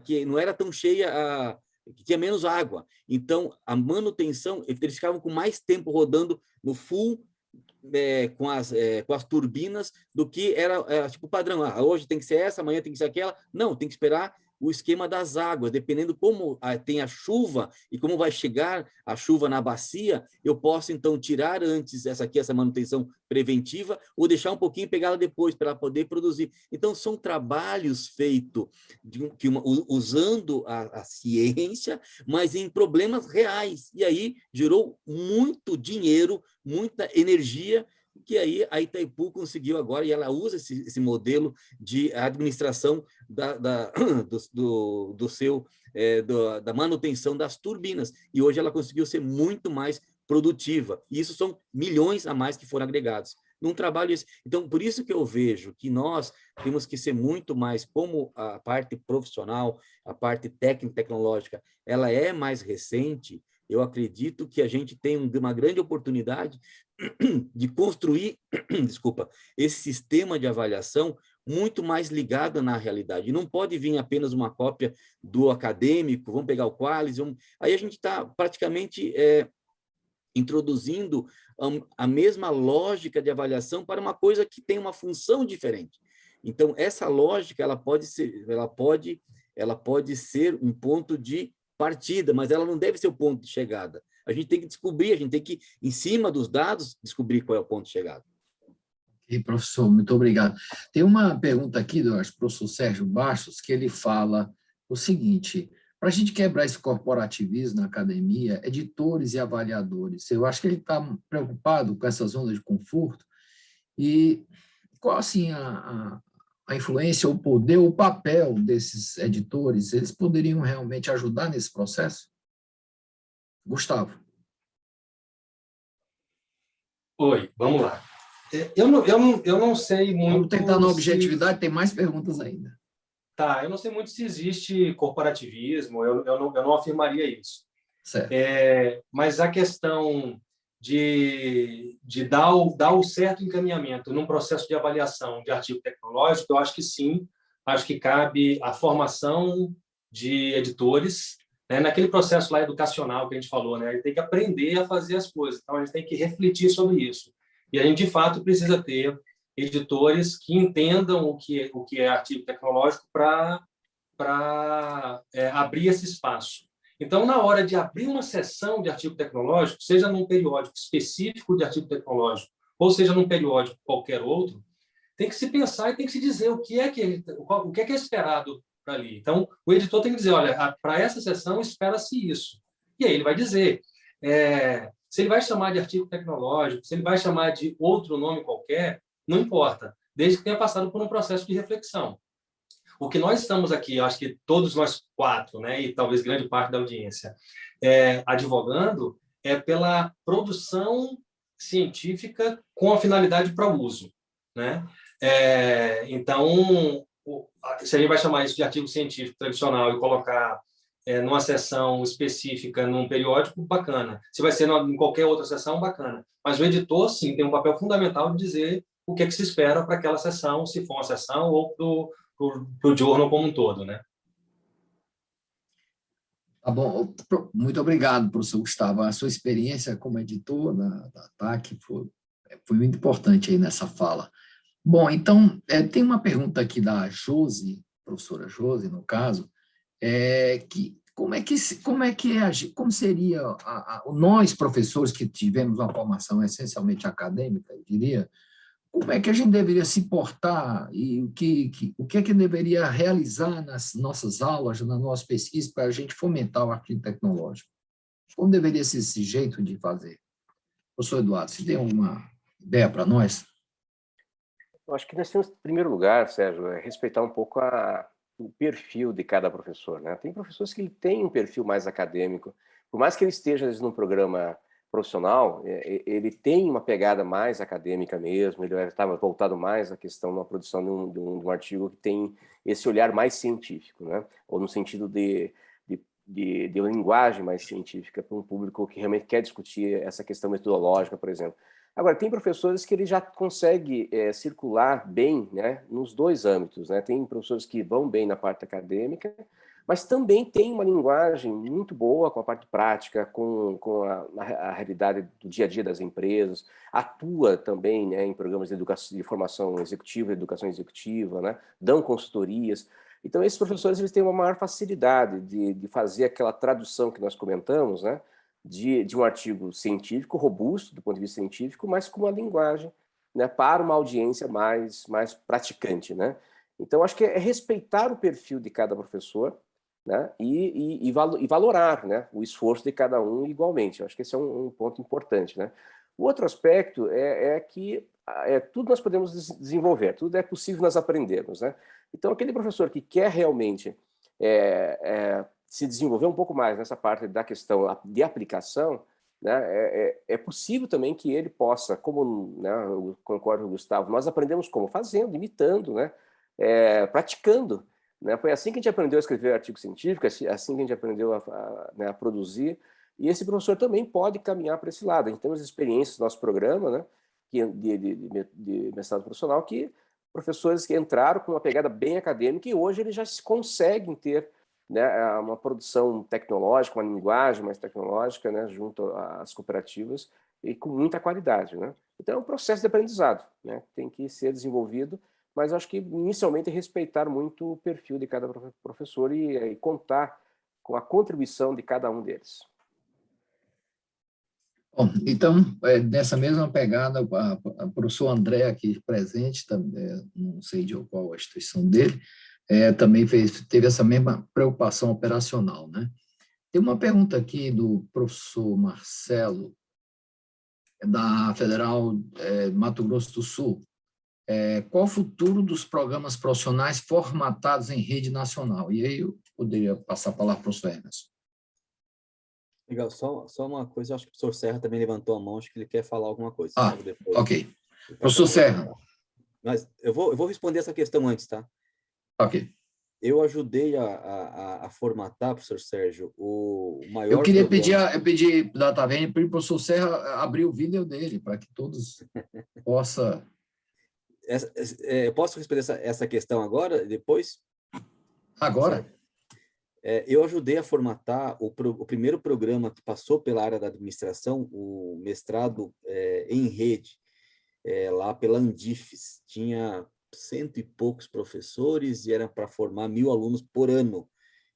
que não era tão cheia, que tinha menos água. Então, a manutenção, eles ficavam com mais tempo rodando no full, com as turbinas, do que era tipo padrão. Hoje tem que ser essa, amanhã tem que ser aquela. Não, tem que esperar o esquema das águas, dependendo como tem a chuva e como vai chegar a chuva na bacia, eu posso, então, tirar antes essa manutenção preventiva ou deixar um pouquinho e pegá-la depois para poder produzir. Então, são trabalhos feitos usando a ciência, mas em problemas reais. E aí gerou muito dinheiro, muita energia, que aí a Itaipu conseguiu agora, e ela usa esse modelo de administração da manutenção das turbinas, e hoje ela conseguiu ser muito mais produtiva, e isso são milhões a mais que foram agregados num trabalho esse. Então, por isso que eu vejo que nós temos que ser muito mais, como a parte profissional, a parte técnico-tecnológica, ela é mais recente. Eu acredito que a gente tem uma grande oportunidade de construir, esse sistema de avaliação muito mais ligado na realidade. Não pode vir apenas uma cópia do acadêmico, vamos pegar o Qualis, aí a gente está praticamente introduzindo a mesma lógica de avaliação para uma coisa que tem uma função diferente. Então, essa lógica ela pode ser um ponto de partida, mas ela não deve ser o ponto de chegada. A gente tem que descobrir, a gente tem que, em cima dos dados, descobrir qual é o ponto de chegada. Ok, professor, muito obrigado. Tem uma pergunta aqui do professor Sérgio Bastos, que ele fala o seguinte: para a gente quebrar esse corporativismo na academia, editores e avaliadores, eu acho que ele está preocupado com essa zona de conforto, e qual assim, a influência, o poder, o papel desses editores? Eles poderiam realmente ajudar nesse processo? Gustavo. Oi, vamos lá. Eu não sei muito... Vamos tentar na objetividade, tem mais perguntas ainda. Tá, eu não sei muito se existe corporativismo, eu não afirmaria isso. Certo. Mas a questão de dar o certo encaminhamento num processo de avaliação de artigo tecnológico, eu acho que sim, acho que cabe a formação de editores, né? Naquele processo lá educacional que a gente falou, né? Ele tem que aprender a fazer as coisas, então a gente tem que refletir sobre isso. E a gente, de fato, precisa ter editores que entendam o que é artigo tecnológico para abrir esse espaço. Então, na hora de abrir uma seção de artigo tecnológico, seja num periódico específico de artigo tecnológico, ou seja num periódico qualquer outro, tem que se pensar e tem que se dizer o que é esperado para ali. Então, o editor tem que dizer, olha, para essa seção espera-se isso. E aí ele vai dizer, se ele vai chamar de artigo tecnológico, se ele vai chamar de outro nome qualquer, não importa, desde que tenha passado por um processo de reflexão. O que nós estamos aqui, acho que todos nós quatro, né, e talvez grande parte da audiência, advogando, é pela produção científica com a finalidade para o uso, né? Então, se a gente vai chamar isso de artigo científico tradicional e colocar numa seção específica, num periódico, bacana. Se vai ser em qualquer outra seção, bacana. Mas o editor, sim, tem um papel fundamental de dizer o que é que se espera para aquela seção, se for uma seção ou para o jornal como um todo, né? Tá bom, muito obrigado, professor Gustavo. A sua experiência como editor da ATAC foi muito importante aí nessa fala. Bom, então, tem uma pergunta aqui da Josi, professora Josi, no caso, que como seria nós, professores que tivemos uma formação essencialmente acadêmica, eu diria, como é que a gente deveria se portar e o que é que deveria realizar nas nossas aulas, nas nossas pesquisas, para a gente fomentar o artigo tecnológico? Como deveria ser esse jeito de fazer? Professor Eduardo, você tem alguma ideia para nós? Eu acho que nós temos, em primeiro lugar, Sérgio, respeitar um pouco o perfil de cada professor, né? Tem professores que têm um perfil mais acadêmico, por mais que ele esteja num programa profissional, ele tem uma pegada mais acadêmica mesmo, ele estava voltado mais à questão da produção de um artigo que tem esse olhar mais científico, né? Ou no sentido de uma linguagem mais científica para um público que realmente quer discutir essa questão metodológica, por exemplo. Agora, tem professores que ele já consegue circular bem, né, nos dois âmbitos, né? Tem professores que vão bem na parte acadêmica, mas também tem uma linguagem muito boa com a parte prática, com a realidade do dia a dia das empresas, atua também, né, em programas de formação executiva, educação executiva, né, dão consultorias. Então, esses professores eles têm uma maior facilidade de fazer aquela tradução que nós comentamos, né, de um artigo científico, robusto do ponto de vista científico, mas com uma linguagem, né, para uma audiência mais praticante, né? Então, acho que é respeitar o perfil de cada professor, né, e valorar, né, o esforço de cada um igualmente. Eu acho que esse é um ponto importante, né? O outro aspecto é que tudo nós podemos desenvolver, tudo é possível nós aprendermos, né? Então, aquele professor que quer realmente se desenvolver um pouco mais nessa parte da questão de aplicação, né, é possível também que ele possa, como, né, eu concordo com o Gustavo, nós aprendemos como? Fazendo, imitando, né, praticando. Né? Foi assim que a gente aprendeu a escrever artigo científico, assim que a gente aprendeu a produzir, e esse professor também pode caminhar para esse lado. A gente tem as experiências do nosso programa, né, de mestrado profissional, que professores que entraram com uma pegada bem acadêmica e hoje eles já conseguem ter né, uma produção tecnológica, uma linguagem mais tecnológica, né, junto às cooperativas e com muita qualidade, né? Então é um processo de aprendizado, né? Tem que ser desenvolvido, mas acho que inicialmente respeitar muito o perfil de cada professor e contar com a contribuição de cada um deles. Bom, então, nessa mesma pegada, o professor André aqui presente, também, não sei de qual a instituição dele, também teve essa mesma preocupação operacional, né? Tem uma pergunta aqui do professor Marcelo, da Federal Mato Grosso do Sul. Qual o futuro dos programas profissionais formatados em rede nacional? E aí eu poderia passar a palavra para o professor Emerson. Legal, só uma coisa, acho que o professor Serra também levantou a mão, acho que ele quer falar alguma coisa. Depois, ok. Professor Serra. Mas eu vou responder essa questão antes, tá? Ok. Eu ajudei a formatar, professor Sérgio, o maior Eu queria programa. pedir da Taverne para o professor Serra abrir o vídeo dele, para que todos possam... Posso responder essa questão agora, depois? Agora? Certo. Eu ajudei a formatar o primeiro programa que passou pela área da administração, o mestrado em rede, lá pela Andifes. Tinha 100 e poucos professores e era para formar 1.000 alunos por ano.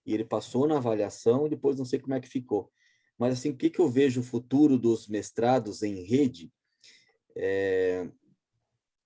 E ele passou na avaliação e depois não sei como é que ficou. Mas, assim, o que eu vejo o futuro dos mestrados em rede?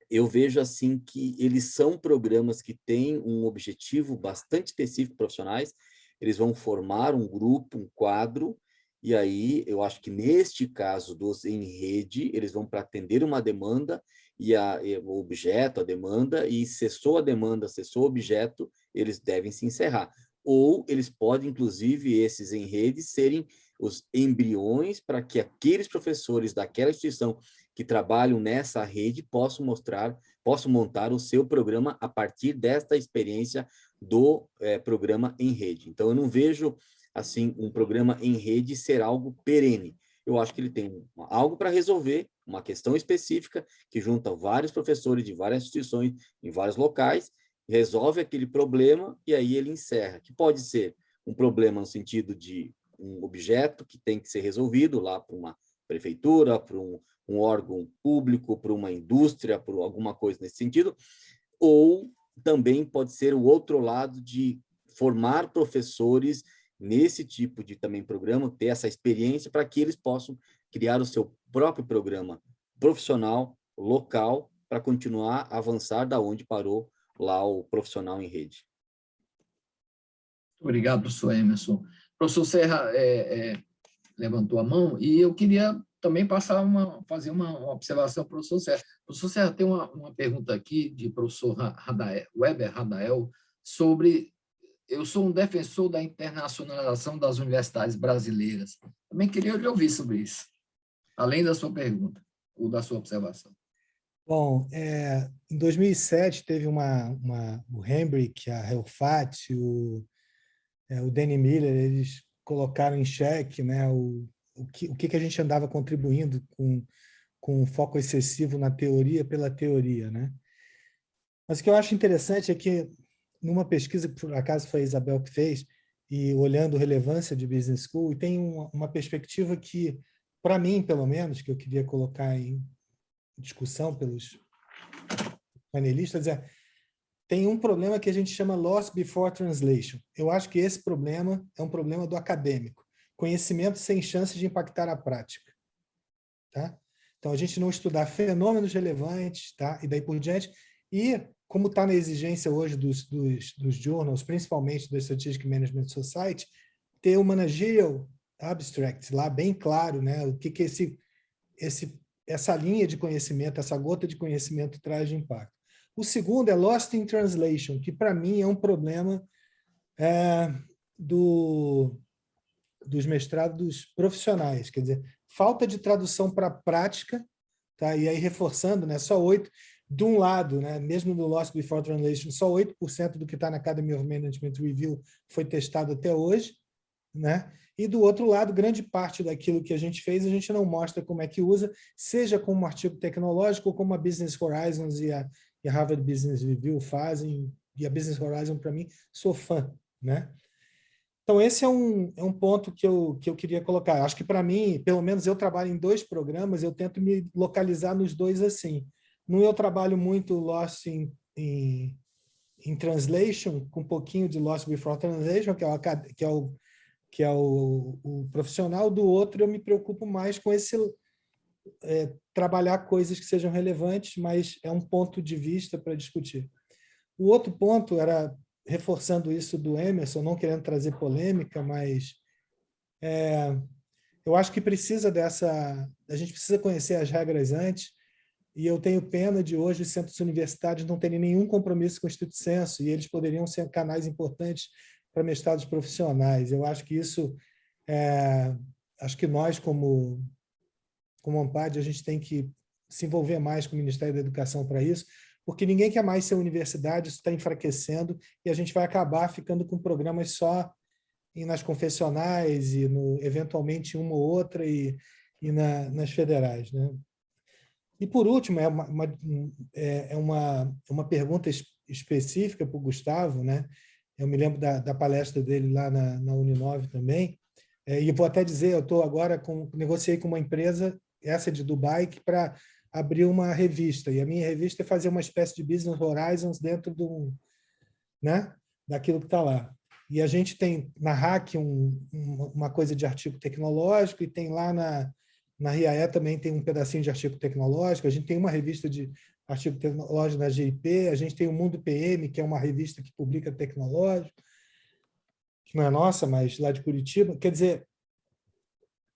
Eu vejo, assim, que eles são programas que têm um objetivo bastante específico profissionais. Eles vão formar um grupo, um quadro, e aí eu acho que neste caso dos em rede, eles vão para atender uma demanda e o objeto, a demanda, e cessou a demanda, cessou o objeto, eles devem se encerrar. Ou eles podem, inclusive, esses em rede, serem os embriões para que aqueles professores daquela instituição que trabalham nessa rede possam montar o seu programa a partir desta experiência do programa em rede. Então, eu não vejo, assim, um programa em rede ser algo perene. Eu acho que ele tem algo para resolver, uma questão específica que junta vários professores de várias instituições em vários locais, resolve aquele problema e aí ele encerra, que pode ser um problema no sentido de um objeto que tem que ser resolvido lá para uma prefeitura, para um órgão público, para uma indústria, por alguma coisa nesse sentido, ou também pode ser o outro lado de formar professores nesse tipo de também programa, ter essa experiência para que eles possam criar o seu próprio programa profissional, local, para continuar a avançar da onde parou lá o profissional em rede. Obrigado, professor Emerson. O professor Serra levantou a mão e eu queria também fazer uma observação para o professor Serra. O professor Serra tem uma pergunta aqui de professor Weber Radael sobre... Eu sou um defensor da internacionalização das universidades brasileiras. Também queria lhe ouvir sobre isso, além da sua pergunta ou da sua observação. Bom, em 2007 teve o Hembrick, a Helfat, o Danny Miller, eles colocaram em xeque, né, o que a gente andava contribuindo com um foco excessivo na teoria pela teoria, né? Mas o que eu acho interessante é que, numa pesquisa que por acaso foi a Isabel que fez, e olhando relevância de Business School, e tem uma perspectiva que, para mim, pelo menos, que eu queria colocar em discussão pelos panelistas, tem um problema que a gente chama loss before translation. Eu acho que esse problema é um problema do acadêmico. Conhecimento sem chance de impactar a prática. Tá? Então, a gente não estudar fenômenos relevantes, tá? E daí por diante. E, como está na exigência hoje dos journals, principalmente do Strategic Management Society, ter o managerial abstract lá bem claro, né? O que essa linha de conhecimento, essa gota de conhecimento traz de impacto. O segundo é Lost in Translation, que para mim é um problema dos mestrados profissionais, quer dizer, falta de tradução para a prática, tá? E aí reforçando, né, só 8%, de um lado, né, mesmo no Lost Before Translation, só 8% do que está na Academy of Management Review foi testado até hoje, né? E do outro lado, grande parte daquilo que a gente fez, a gente não mostra como é que usa, seja como artigo tecnológico ou como a Business Horizons e a Harvard Business Review fazem, e a Business Horizon, para mim, sou fã, né? Então, esse é um ponto que eu queria colocar. Acho que, para mim, pelo menos eu trabalho em 2 programas, eu tento me localizar nos 2 assim. Num eu trabalho muito Lost em Translation, com um pouquinho de Lost Before Translation, que é o profissional. Do outro, eu me preocupo mais com esse trabalhar coisas que sejam relevantes, mas é um ponto de vista para discutir. O outro ponto era, reforçando isso do Emerson, não querendo trazer polêmica, mas eu acho que a gente precisa conhecer as regras antes, e eu tenho pena de hoje os centros universitários não terem nenhum compromisso com o estrito sensu, e eles poderiam ser canais importantes para mestrados profissionais. Eu acho que isso, acho que nós, como ANPAD, a gente tem que se envolver mais com o Ministério da Educação para isso, porque ninguém quer mais ser universidade, isso está enfraquecendo, e a gente vai acabar ficando com programas só nas confessionais e, eventualmente, uma ou outra, e nas federais, né? E, por último, é uma pergunta específica para o Gustavo, né? Eu me lembro da palestra dele lá na Uninove também, e vou até dizer, eu estou agora negociei com uma empresa, essa de Dubai, que para abrir uma revista, e a minha revista é fazer uma espécie de Business Horizons dentro né, daquilo que está lá. E a gente tem na RAC uma coisa de artigo tecnológico, e tem lá na RIAE também tem um pedacinho de artigo tecnológico, a gente tem uma revista de artigo tecnológico na GIP, a gente tem o Mundo PM, que é uma revista que publica tecnológico, que não é nossa, mas lá de Curitiba. Quer dizer,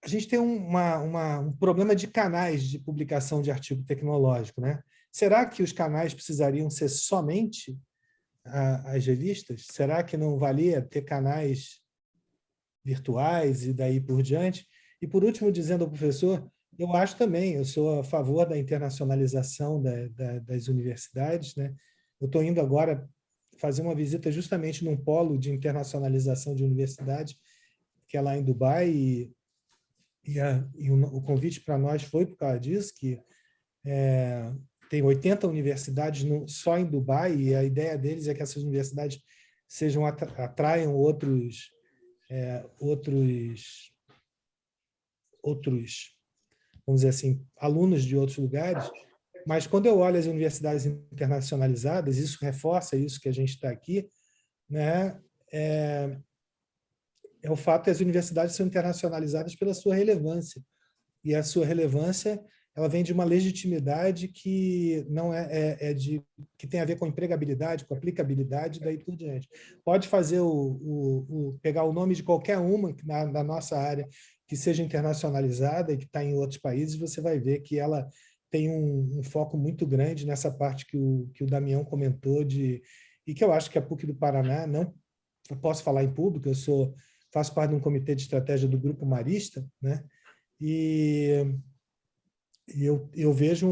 a gente tem um problema de canais de publicação de artigo tecnológico, né? Será que os canais precisariam ser somente as revistas? Será que não valia ter canais virtuais e daí por diante? E, por último, dizendo ao professor, eu acho também, eu sou a favor da internacionalização das universidades, né? Eu estou indo agora fazer uma visita justamente num polo de internacionalização de universidades, que é lá em Dubai, e o convite para nós foi por causa disso, que tem 80 universidades só em Dubai, e a ideia deles é que essas universidades atraiam outros, vamos dizer assim, alunos de outros lugares. Mas quando eu olho as universidades internacionalizadas, isso reforça isso que a gente está aqui, né? É o fato que as universidades são internacionalizadas pela sua relevância. E a sua relevância, ela vem de uma legitimidade que não que tem a ver com empregabilidade, com aplicabilidade, daí por diante. Pode fazer pegar o nome de qualquer uma na nossa área que seja internacionalizada e que está em outros países, você vai ver que ela tem um foco muito grande nessa parte que o Damião comentou, e que eu acho que a PUC do Paraná, não posso falar em público, faço parte de um comitê de estratégia do Grupo Marista, né? E eu vejo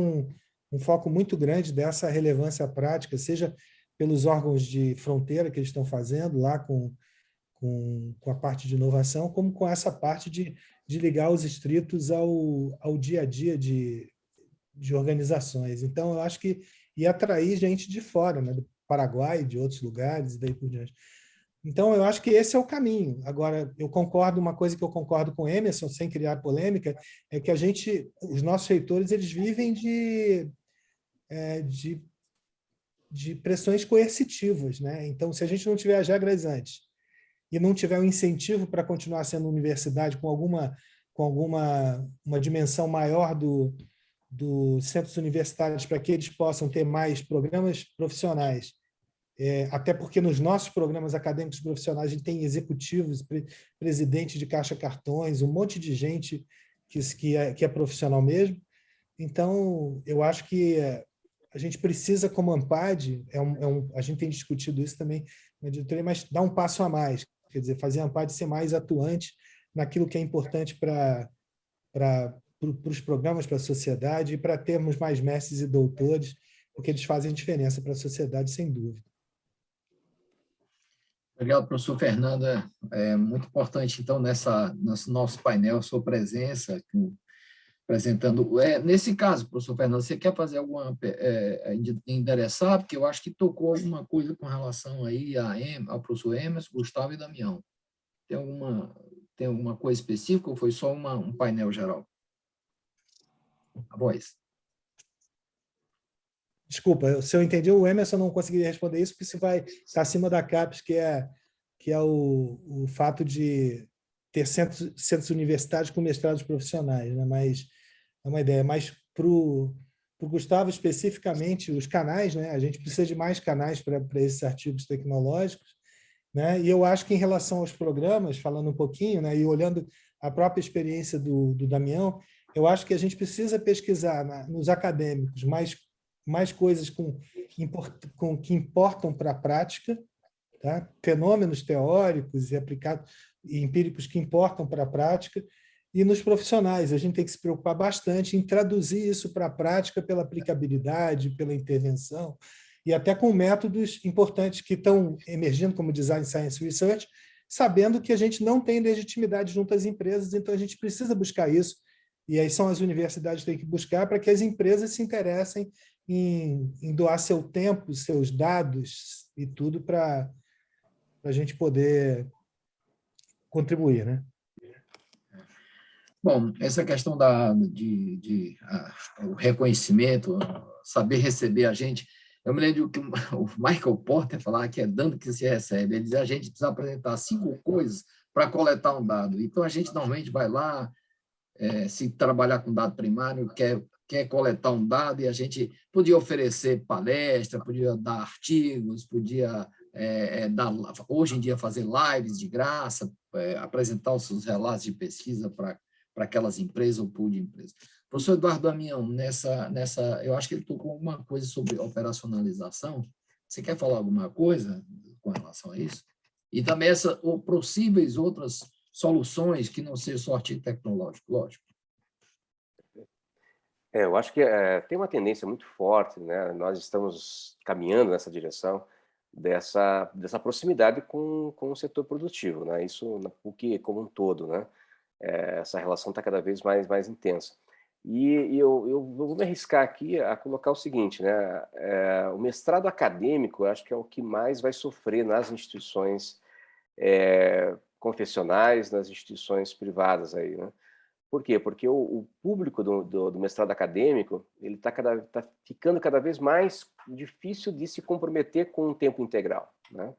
um foco muito grande dessa relevância prática, seja pelos órgãos de fronteira que eles estão fazendo lá com a parte de inovação, como com essa parte de ligar os distritos ao dia a dia de organizações. Então, eu acho que ia atrair gente de fora, né, do Paraguai, de outros lugares, e daí por diante. Então, eu acho que esse é o caminho. Agora, uma coisa que eu concordo com o Emerson, sem criar polêmica, é que os nossos reitores, eles vivem de pressões coercitivas, né? Então, se a gente não tiver as regras antes e não tiver um incentivo para continuar sendo universidade com uma dimensão maior dos centros universitários para que eles possam ter mais programas profissionais, até porque nos nossos programas acadêmicos profissionais a gente tem executivos, presidente de caixa cartões, um monte de gente que é profissional mesmo. Então, eu acho que a gente precisa, como ANPAD, a gente tem discutido isso também na diretoria, mas dar um passo a mais, quer dizer, fazer a ANPAD ser mais atuante naquilo que é importante para os programas, para a sociedade, e para termos mais mestres e doutores, porque eles fazem diferença para a sociedade, sem dúvida. Obrigado, professor Fernando. É muito importante, então, nesse nosso painel, sua presença, apresentando. Nesse caso, professor Fernando, você quer fazer alguma endereçar? Porque eu acho que tocou alguma coisa com relação aí ao professor Emerson, Gustavo e Damião. Tem alguma coisa específica ou foi só um painel geral? A voz. Desculpa, se eu entendi, o Emerson não conseguiria responder isso, porque isso vai estar acima da CAPES, que é o fato de ter centros universitários com mestrados profissionais, né? Mas é uma ideia. Mas para o Gustavo, especificamente, os canais, né? A gente precisa de mais canais para esses artigos tecnológicos, né? E eu acho que, em relação aos programas, falando um pouquinho, né? E olhando a própria experiência do Damião, eu acho que a gente precisa pesquisar nos acadêmicos mais coisas que importam para a prática, tá? Fenômenos teóricos e aplicados e empíricos que importam para a prática, e nos profissionais a gente tem que se preocupar bastante em traduzir isso para a prática pela aplicabilidade, pela intervenção, e até com métodos importantes que estão emergindo, como Design Science Research, sabendo que a gente não tem legitimidade junto às empresas, então a gente precisa buscar isso, e aí são as universidades que têm que buscar para que as empresas se interessem em doar seu tempo, seus dados e tudo para a gente poder contribuir, né? Bom, essa questão o reconhecimento, saber receber a gente, eu me lembro que o Michael Porter falava que é dando que se recebe. Ele dizia, a gente precisa apresentar 5 coisas para coletar um dado. Então, a gente normalmente vai lá, se trabalhar com dado primário, quer coletar um dado, e a gente podia oferecer palestra, podia dar artigos, podia hoje em dia fazer lives de graça, apresentar os seus relatos de pesquisa para aquelas empresas ou pool de empresas. Professor Eduardo Damião, eu acho que ele tocou alguma coisa sobre operacionalização. Você quer falar alguma coisa com relação a isso? E também ou possíveis outras soluções que não sejam só artigo tecnológico, lógico. Eu acho que tem uma tendência muito forte, né? Nós estamos caminhando nessa direção dessa proximidade com o setor produtivo, né? Isso na PUC como um todo, né? Essa relação está cada vez mais intensa. E eu vou me arriscar aqui a colocar o seguinte, né? O mestrado acadêmico, eu acho que é o que mais vai sofrer nas instituições confessionais, nas instituições privadas aí, né? Por quê? Porque o público do mestrado acadêmico ele tá ficando cada vez mais difícil de se comprometer com um tempo integral, né?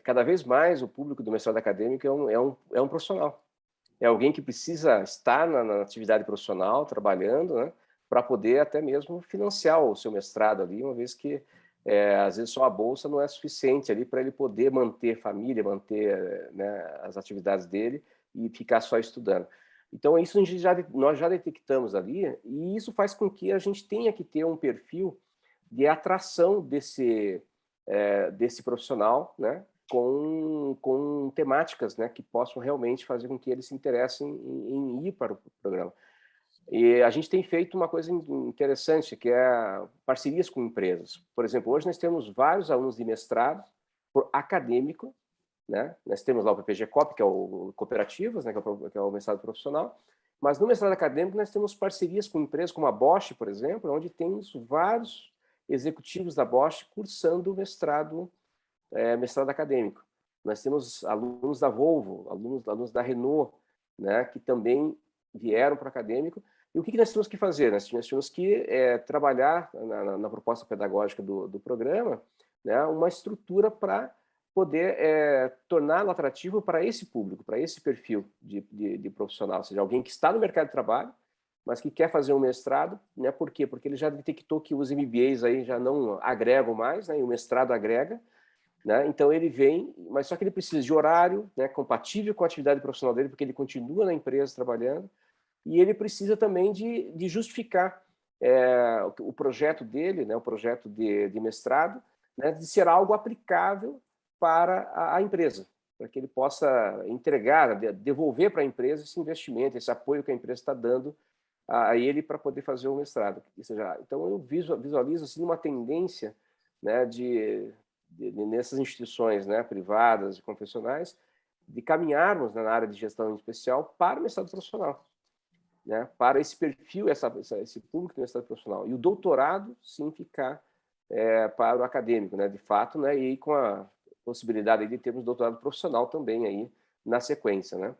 Cada vez mais o público do mestrado acadêmico é um profissional. É alguém que precisa estar na atividade profissional, trabalhando, né, para poder até mesmo financiar o seu mestrado ali, uma vez que às vezes só a bolsa não é suficiente ali para ele poder manter família, manter, né, as atividades dele e ficar só estudando. Então, isso nós já detectamos ali, e isso faz com que a gente tenha que ter um perfil de atração desse profissional, né, com temáticas, né, que possam realmente fazer com que eles se interessem em ir para o programa. E a gente tem feito uma coisa interessante, que é parcerias com empresas. Por exemplo, hoje nós temos vários alunos de mestrado por acadêmico, né? Nós temos lá o PPG-COP, que é o Cooperativas, né? que é o mestrado profissional, mas no mestrado acadêmico nós temos parcerias com empresas como a Bosch, por exemplo, onde temos vários executivos da Bosch cursando mestrado acadêmico. Nós temos alunos da Volvo, alunos da Renault, né? Que também vieram para o acadêmico. E o que nós temos que fazer? Nós tínhamos que trabalhar na proposta pedagógica do programa, né? Uma estrutura para poder torná-lo atrativo para esse público, para esse perfil de profissional, ou seja, alguém que está no mercado de trabalho, mas que quer fazer um mestrado, né? Por quê? Porque ele já detectou que os MBAs aí já não agregam mais, né? E o mestrado agrega, né? Então ele vem, mas só que ele precisa de horário, né? Compatível com a atividade profissional dele, porque ele continua na empresa trabalhando, e ele precisa também de justificar o projeto dele, né? O projeto de mestrado, né? De ser algo aplicável para a empresa, para que ele possa entregar, devolver para a empresa esse investimento, esse apoio que a empresa está dando a ele para poder fazer o mestrado. Ou seja, então eu visualizo assim, uma tendência, né, nessas instituições, né, privadas e confessionais, de caminharmos, né, na área de gestão em especial para o mestrado profissional, né, para esse perfil, esse público do mestrado profissional. E o doutorado, sim, ficar para o acadêmico, né, de fato, né, e com possibilidade de termos doutorado profissional também aí na sequência, né?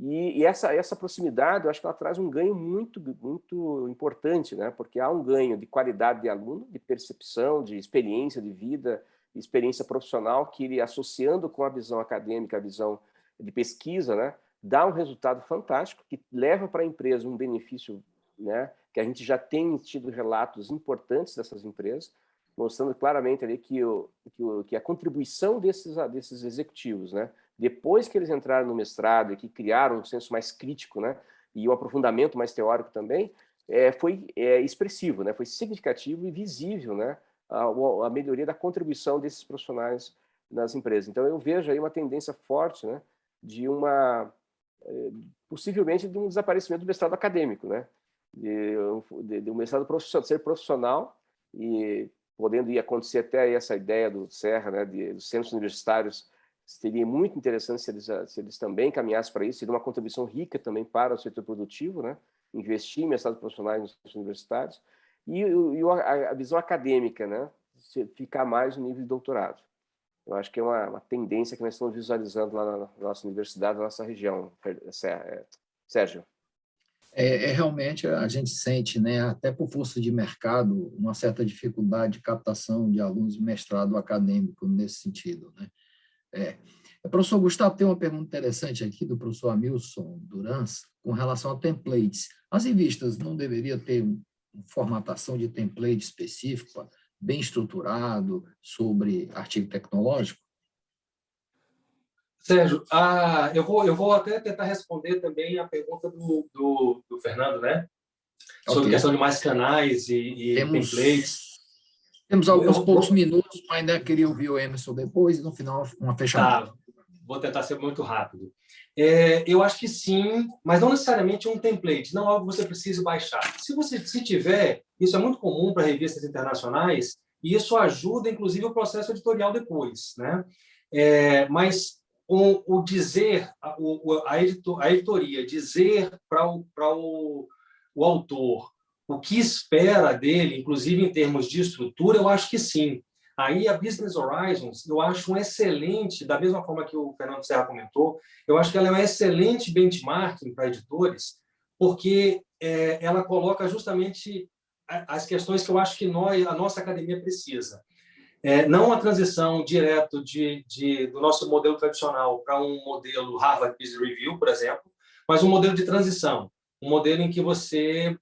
E essa proximidade, eu acho que ela traz um ganho muito importante, né? Porque há um ganho de qualidade de aluno, de percepção, de experiência de vida, experiência profissional, que ele, associando com a visão acadêmica, a visão de pesquisa, né, dá um resultado fantástico, que leva para a empresa um benefício, né, que a gente já tem tido relatos importantes dessas empresas, mostrando claramente ali que a contribuição desses executivos, né, depois que eles entraram no mestrado e que criaram um senso mais crítico, né, e um aprofundamento mais teórico também, foi expressivo, né, foi significativo e visível, né, a melhoria da contribuição desses profissionais nas empresas. Então, eu vejo aí uma tendência forte, né, possivelmente de um desaparecimento do mestrado acadêmico, né, de um mestrado ser profissional, e podendo ir acontecer até essa ideia do Serra, né, dos centros universitários. Seria muito interessante se eles também caminhassem para isso, seria uma contribuição rica também para o setor produtivo, né, investir em mestrados profissionais nos centros universitários, e a visão acadêmica, né, ficar mais no nível de doutorado. Eu acho que é uma tendência que nós estamos visualizando lá na nossa universidade, na nossa região, Sérgio. Realmente a gente sente, né, até por força de mercado, uma certa dificuldade de captação de alunos de mestrado acadêmico nesse sentido, né? Professor Gustavo, tem uma pergunta interessante aqui do professor Hamilson Durans com relação a templates. As revistas não deveriam ter uma formatação de template específico, bem estruturado, sobre artigo tecnológico? Sérgio, eu vou até tentar responder também a pergunta do Fernando, né? Sobre a questão de mais canais e templates. Temos alguns poucos minutos, mas ainda queria ouvir o Emerson depois, e no final uma fechamento. Tá, vou tentar ser muito rápido. Eu acho que sim, mas não necessariamente um template, não algo que você precise baixar. Se tiver, isso é muito comum para revistas internacionais, e isso ajuda, inclusive, o processo editorial depois, né? Mas o dizer, a editoria dizer para o autor o que espera dele, inclusive em termos de estrutura, eu acho que sim. Aí a Business Horizons, eu acho um excelente, da mesma forma que o Fernando Serra comentou, eu acho que ela é um excelente benchmarking para editores, porque ela coloca justamente as questões que eu acho que a nossa academia precisa. Não a transição direto do nosso modelo tradicional para um modelo Harvard Business Review, por exemplo, mas um modelo de transição, um modelo em que você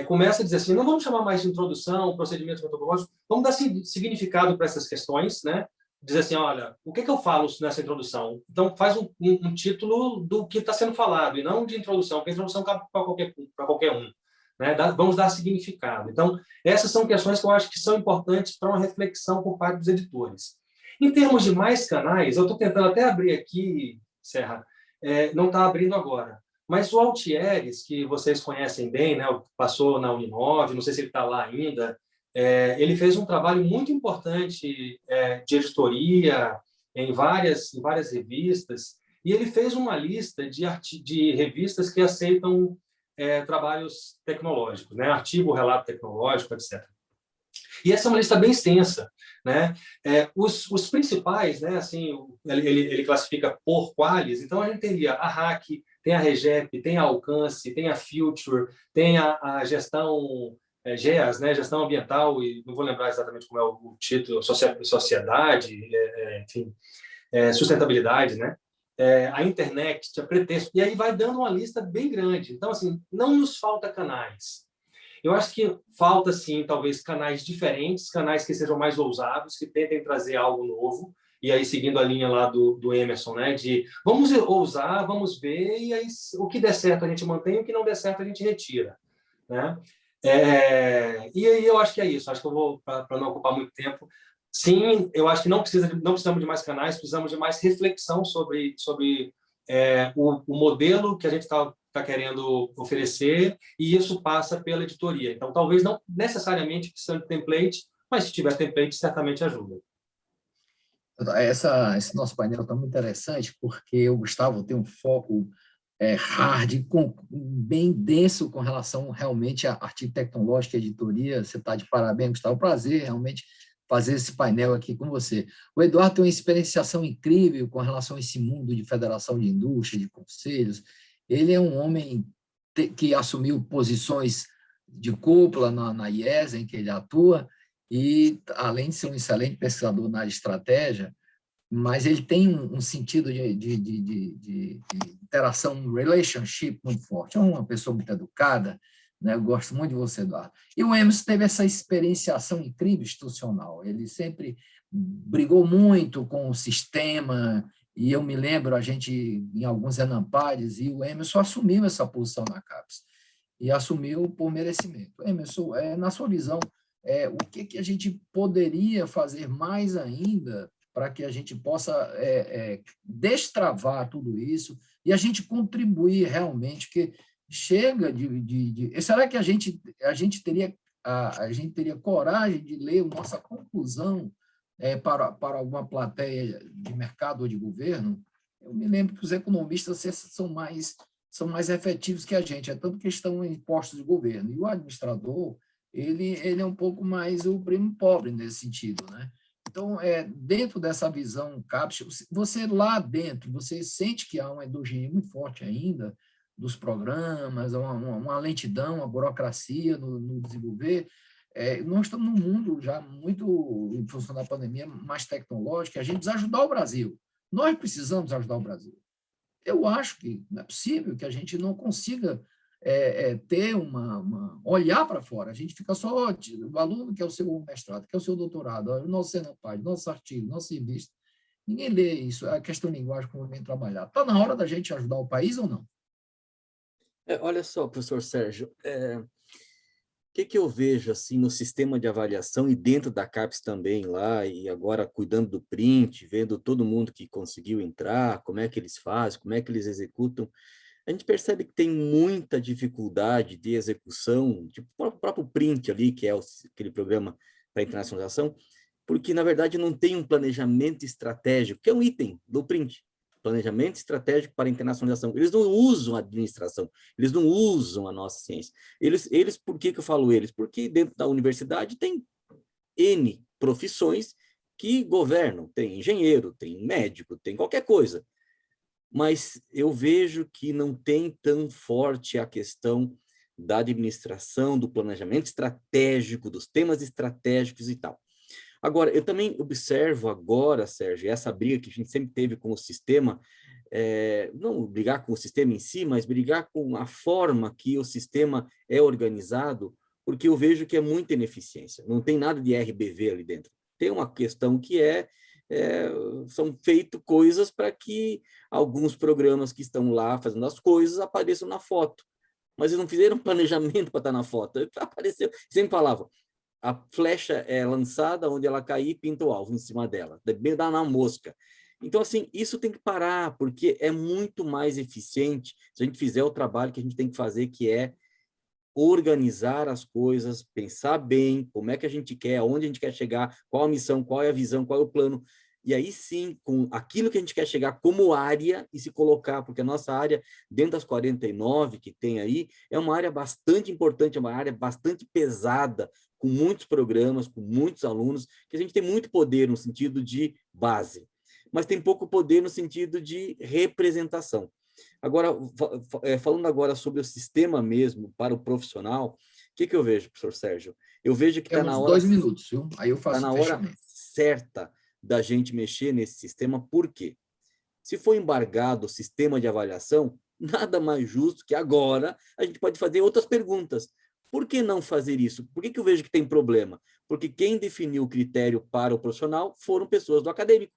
começa a dizer assim, não vamos chamar mais de introdução, procedimentos metodológicos, vamos dar significado para essas questões, né? Dizer assim, olha, o que eu falo nessa introdução? Então, faz um título do que está sendo falado, e não de introdução, porque a introdução cabe para qualquer um. Né? Vamos dar significado. Então, essas são questões que eu acho que são importantes para uma reflexão por parte dos editores. Em termos de mais canais, eu estou tentando até abrir aqui, Serra, não está abrindo agora, mas o Altieres, que vocês conhecem bem, né, passou na Uninove, não sei se ele está lá ainda, ele fez um trabalho muito importante de editoria em várias revistas, e ele fez uma lista de revistas que aceitam trabalhos tecnológicos, né, artigo, relato tecnológico, etc. E essa é uma lista bem extensa, né? Os principais, né, assim, ele classifica por qualis, então a gente teria a Hack, tem a Regep, tem a Alcance, tem a Future, tem a gestão GEAS, né, gestão ambiental, e não vou lembrar exatamente como é o título, sociedade, enfim, sustentabilidade, né? A internet, a pretexto, e aí vai dando uma lista bem grande. Então, assim, não nos falta canais. Eu acho que falta, sim, talvez canais diferentes, canais que sejam mais ousados, que tentem trazer algo novo, e aí seguindo a linha lá do Emerson, né, de vamos ousar, vamos ver, e aí o que der certo a gente mantém, o que não der certo a gente retira, né? E aí eu acho que é isso, acho que eu vou, para não ocupar muito tempo, sim, eu acho que não precisamos de mais canais, precisamos de mais reflexão sobre o modelo que a gente está querendo oferecer, e isso passa pela editoria. Então, talvez não necessariamente precisando de template, mas se tiver template, certamente ajuda. Esse nosso painel está muito interessante, porque o Gustavo tem um foco hard, bem denso com relação realmente a artigo tecnológico e editoria. Você está de parabéns, Gustavo. Prazer realmente fazer esse painel aqui com você. O Eduardo tem uma experienciação incrível com relação a esse mundo de federação de indústria, de conselhos. Ele é um homem que assumiu posições de cúpula na IES, em que ele atua, e, além de ser um excelente pesquisador na estratégia, mas ele tem um sentido de interação, um relationship muito forte. É uma pessoa muito educada, né? Eu gosto muito de você, Eduardo. E o Emerson teve essa experienciação incrível institucional. Ele sempre brigou muito com o sistema, e eu me lembro, a gente, em alguns Enampares, e o Emerson assumiu essa posição na CAPES, e assumiu por merecimento. Emerson, na sua visão, o que a gente poderia fazer mais ainda para que a gente possa destravar tudo isso e a gente contribuir realmente, porque chega será que a gente teria coragem de ler a nossa conclusão para alguma plateia de mercado ou de governo? Eu me lembro que os economistas são mais efetivos que a gente, é tanto que estão em postos de governo, e o administrador ele é um pouco mais o primo pobre nesse sentido, né? Então, dentro dessa visão CAPES, você lá dentro, você sente que há uma endogenia muito forte ainda dos programas, uma lentidão, uma burocracia no desenvolver. Nós estamos num mundo já muito, em função da pandemia, mais tecnológico, a gente precisa ajudar o Brasil. Nós precisamos ajudar o Brasil. Eu acho que não é possível que a gente não consiga ter olhar para fora. A gente fica só o aluno que é o seu mestrado, que é o seu doutorado, o nosso Senapad, nosso artigo, nosso revista. Ninguém lê isso, é a questão de linguagem, como vem trabalhar. Está na hora da gente ajudar o país ou não? Olha só, professor Sérgio, o que eu vejo assim no sistema de avaliação e dentro da CAPES também lá, e agora cuidando do print, vendo todo mundo que conseguiu entrar, como é que eles fazem, como é que eles executam, a gente percebe que tem muita dificuldade de execução, tipo o próprio print ali, que é aquele programa para internacionalização, porque, na verdade, não tem um planejamento estratégico, que é um item do print, planejamento estratégico para internacionalização. Eles não usam a administração, eles não usam a nossa ciência. Eles por que eu falo eles? Porque dentro da universidade tem N profissões que governam, tem engenheiro, tem médico, tem qualquer coisa. Mas eu vejo que não tem tão forte a questão da administração, do planejamento estratégico, dos temas estratégicos e tal. Agora, eu também observo agora, Sérgio, essa briga que a gente sempre teve com o sistema, não brigar com o sistema em si, mas brigar com a forma que o sistema é organizado, porque eu vejo que é muita ineficiência. Não tem nada de RBV ali dentro. Tem uma questão que são feitas coisas para que alguns programas que estão lá fazendo as coisas apareçam na foto. Mas eles não fizeram planejamento para estar na foto. Apareceu, sempre falava, a flecha é lançada, onde ela cair, pinta o alvo em cima dela, dá na mosca. Então, assim, isso tem que parar, porque é muito mais eficiente se a gente fizer o trabalho que a gente tem que fazer, que é organizar as coisas, pensar bem como é que a gente quer, aonde a gente quer chegar, qual a missão, qual é a visão, qual é o plano, e aí sim, com aquilo que a gente quer chegar como área e se colocar, porque a nossa área, dentro das 49 que tem aí, é uma área bastante importante, é uma área bastante pesada, com muitos programas, com muitos alunos, que a gente tem muito poder no sentido de base, mas tem pouco poder no sentido de representação. Agora, falando agora sobre o sistema mesmo para o profissional, o que eu vejo, professor Sérgio? Eu vejo que está na hora... 2 minutos, viu? Aí eu faço o fechamento. Hora certa da gente mexer nesse sistema, por quê? Se for embargado o sistema de avaliação, nada mais justo que agora a gente pode fazer outras perguntas. Por que não fazer isso? Por que eu vejo que tem problema? Porque quem definiu o critério para o profissional foram pessoas do acadêmico,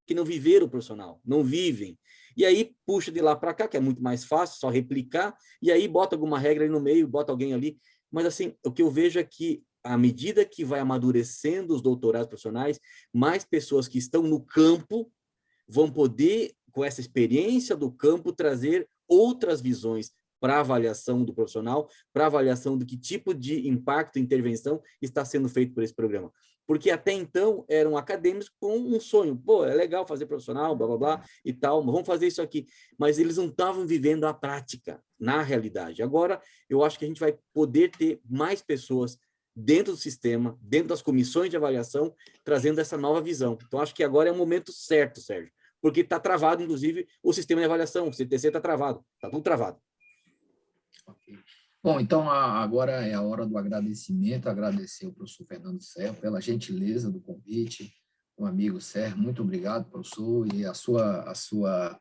que não viveram o profissional, não vivem. E aí puxa de lá para cá, que é muito mais fácil, só replicar, e aí bota alguma regra ali no meio, bota alguém ali. Mas assim, o que eu vejo é que à medida que vai amadurecendo os doutorados profissionais, mais pessoas que estão no campo vão poder, com essa experiência do campo, trazer outras visões para a avaliação do profissional, para a avaliação do que tipo de impacto e intervenção está sendo feito por esse programa. Porque até então eram acadêmicos com um sonho, pô, é legal fazer profissional, blá, blá, blá, e tal, vamos fazer isso aqui. Mas eles não estavam vivendo a prática, na realidade. Agora, eu acho que a gente vai poder ter mais pessoas dentro do sistema, dentro das comissões de avaliação, trazendo essa nova visão. Então, acho que agora é o momento certo, Sérgio, porque está travado, inclusive, o sistema de avaliação, o CTC está travado, está tudo travado. Okay. Bom, então agora é a hora do agradecimento, agradecer ao professor Fernando Serra pela gentileza do convite, o amigo Serra, muito obrigado, professor, e a sua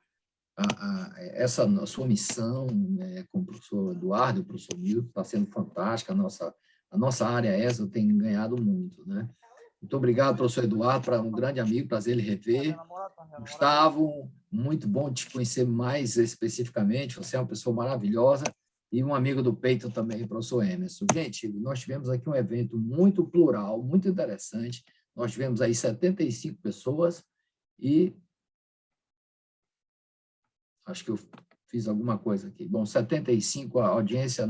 missão, né, com o professor Eduardo e o professor Milton está sendo fantástica, a nossa área ESA tem ganhado muito, né? Muito obrigado, professor Eduardo, para um grande amigo, prazer ele rever. Gustavo, muito bom te conhecer mais especificamente, você é uma pessoa maravilhosa, e um amigo do peito também, professor Emerson. Gente, nós tivemos aqui um evento muito plural, muito interessante, nós tivemos aí 75 pessoas e acho que eu fiz alguma coisa aqui. Bom, 75, a audiência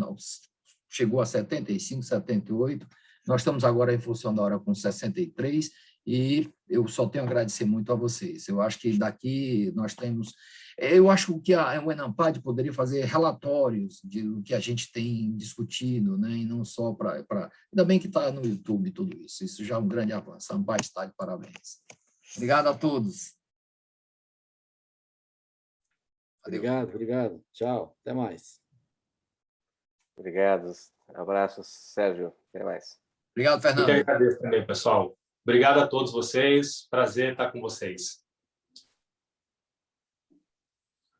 chegou a 75, 78. Nós estamos agora em função da hora com 63 e eu só tenho a agradecer muito a vocês. Eu acho que daqui nós temos... Eu acho que o Enampad poderia fazer relatórios do que a gente tem discutido, né? E não só para... Ainda bem que está no YouTube tudo isso. Isso já é um grande avanço. A Ampad está de parabéns. Obrigado a todos. Obrigado, obrigado. Tchau, até mais. Obrigado. Abraços, Sérgio. Até mais. Obrigado, Fernando. Eu que agradeço também, pessoal. Obrigado a todos vocês. Prazer estar com vocês.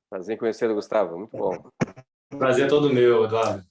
Prazer em conhecer o Gustavo. Muito bom. Prazer todo meu, Eduardo.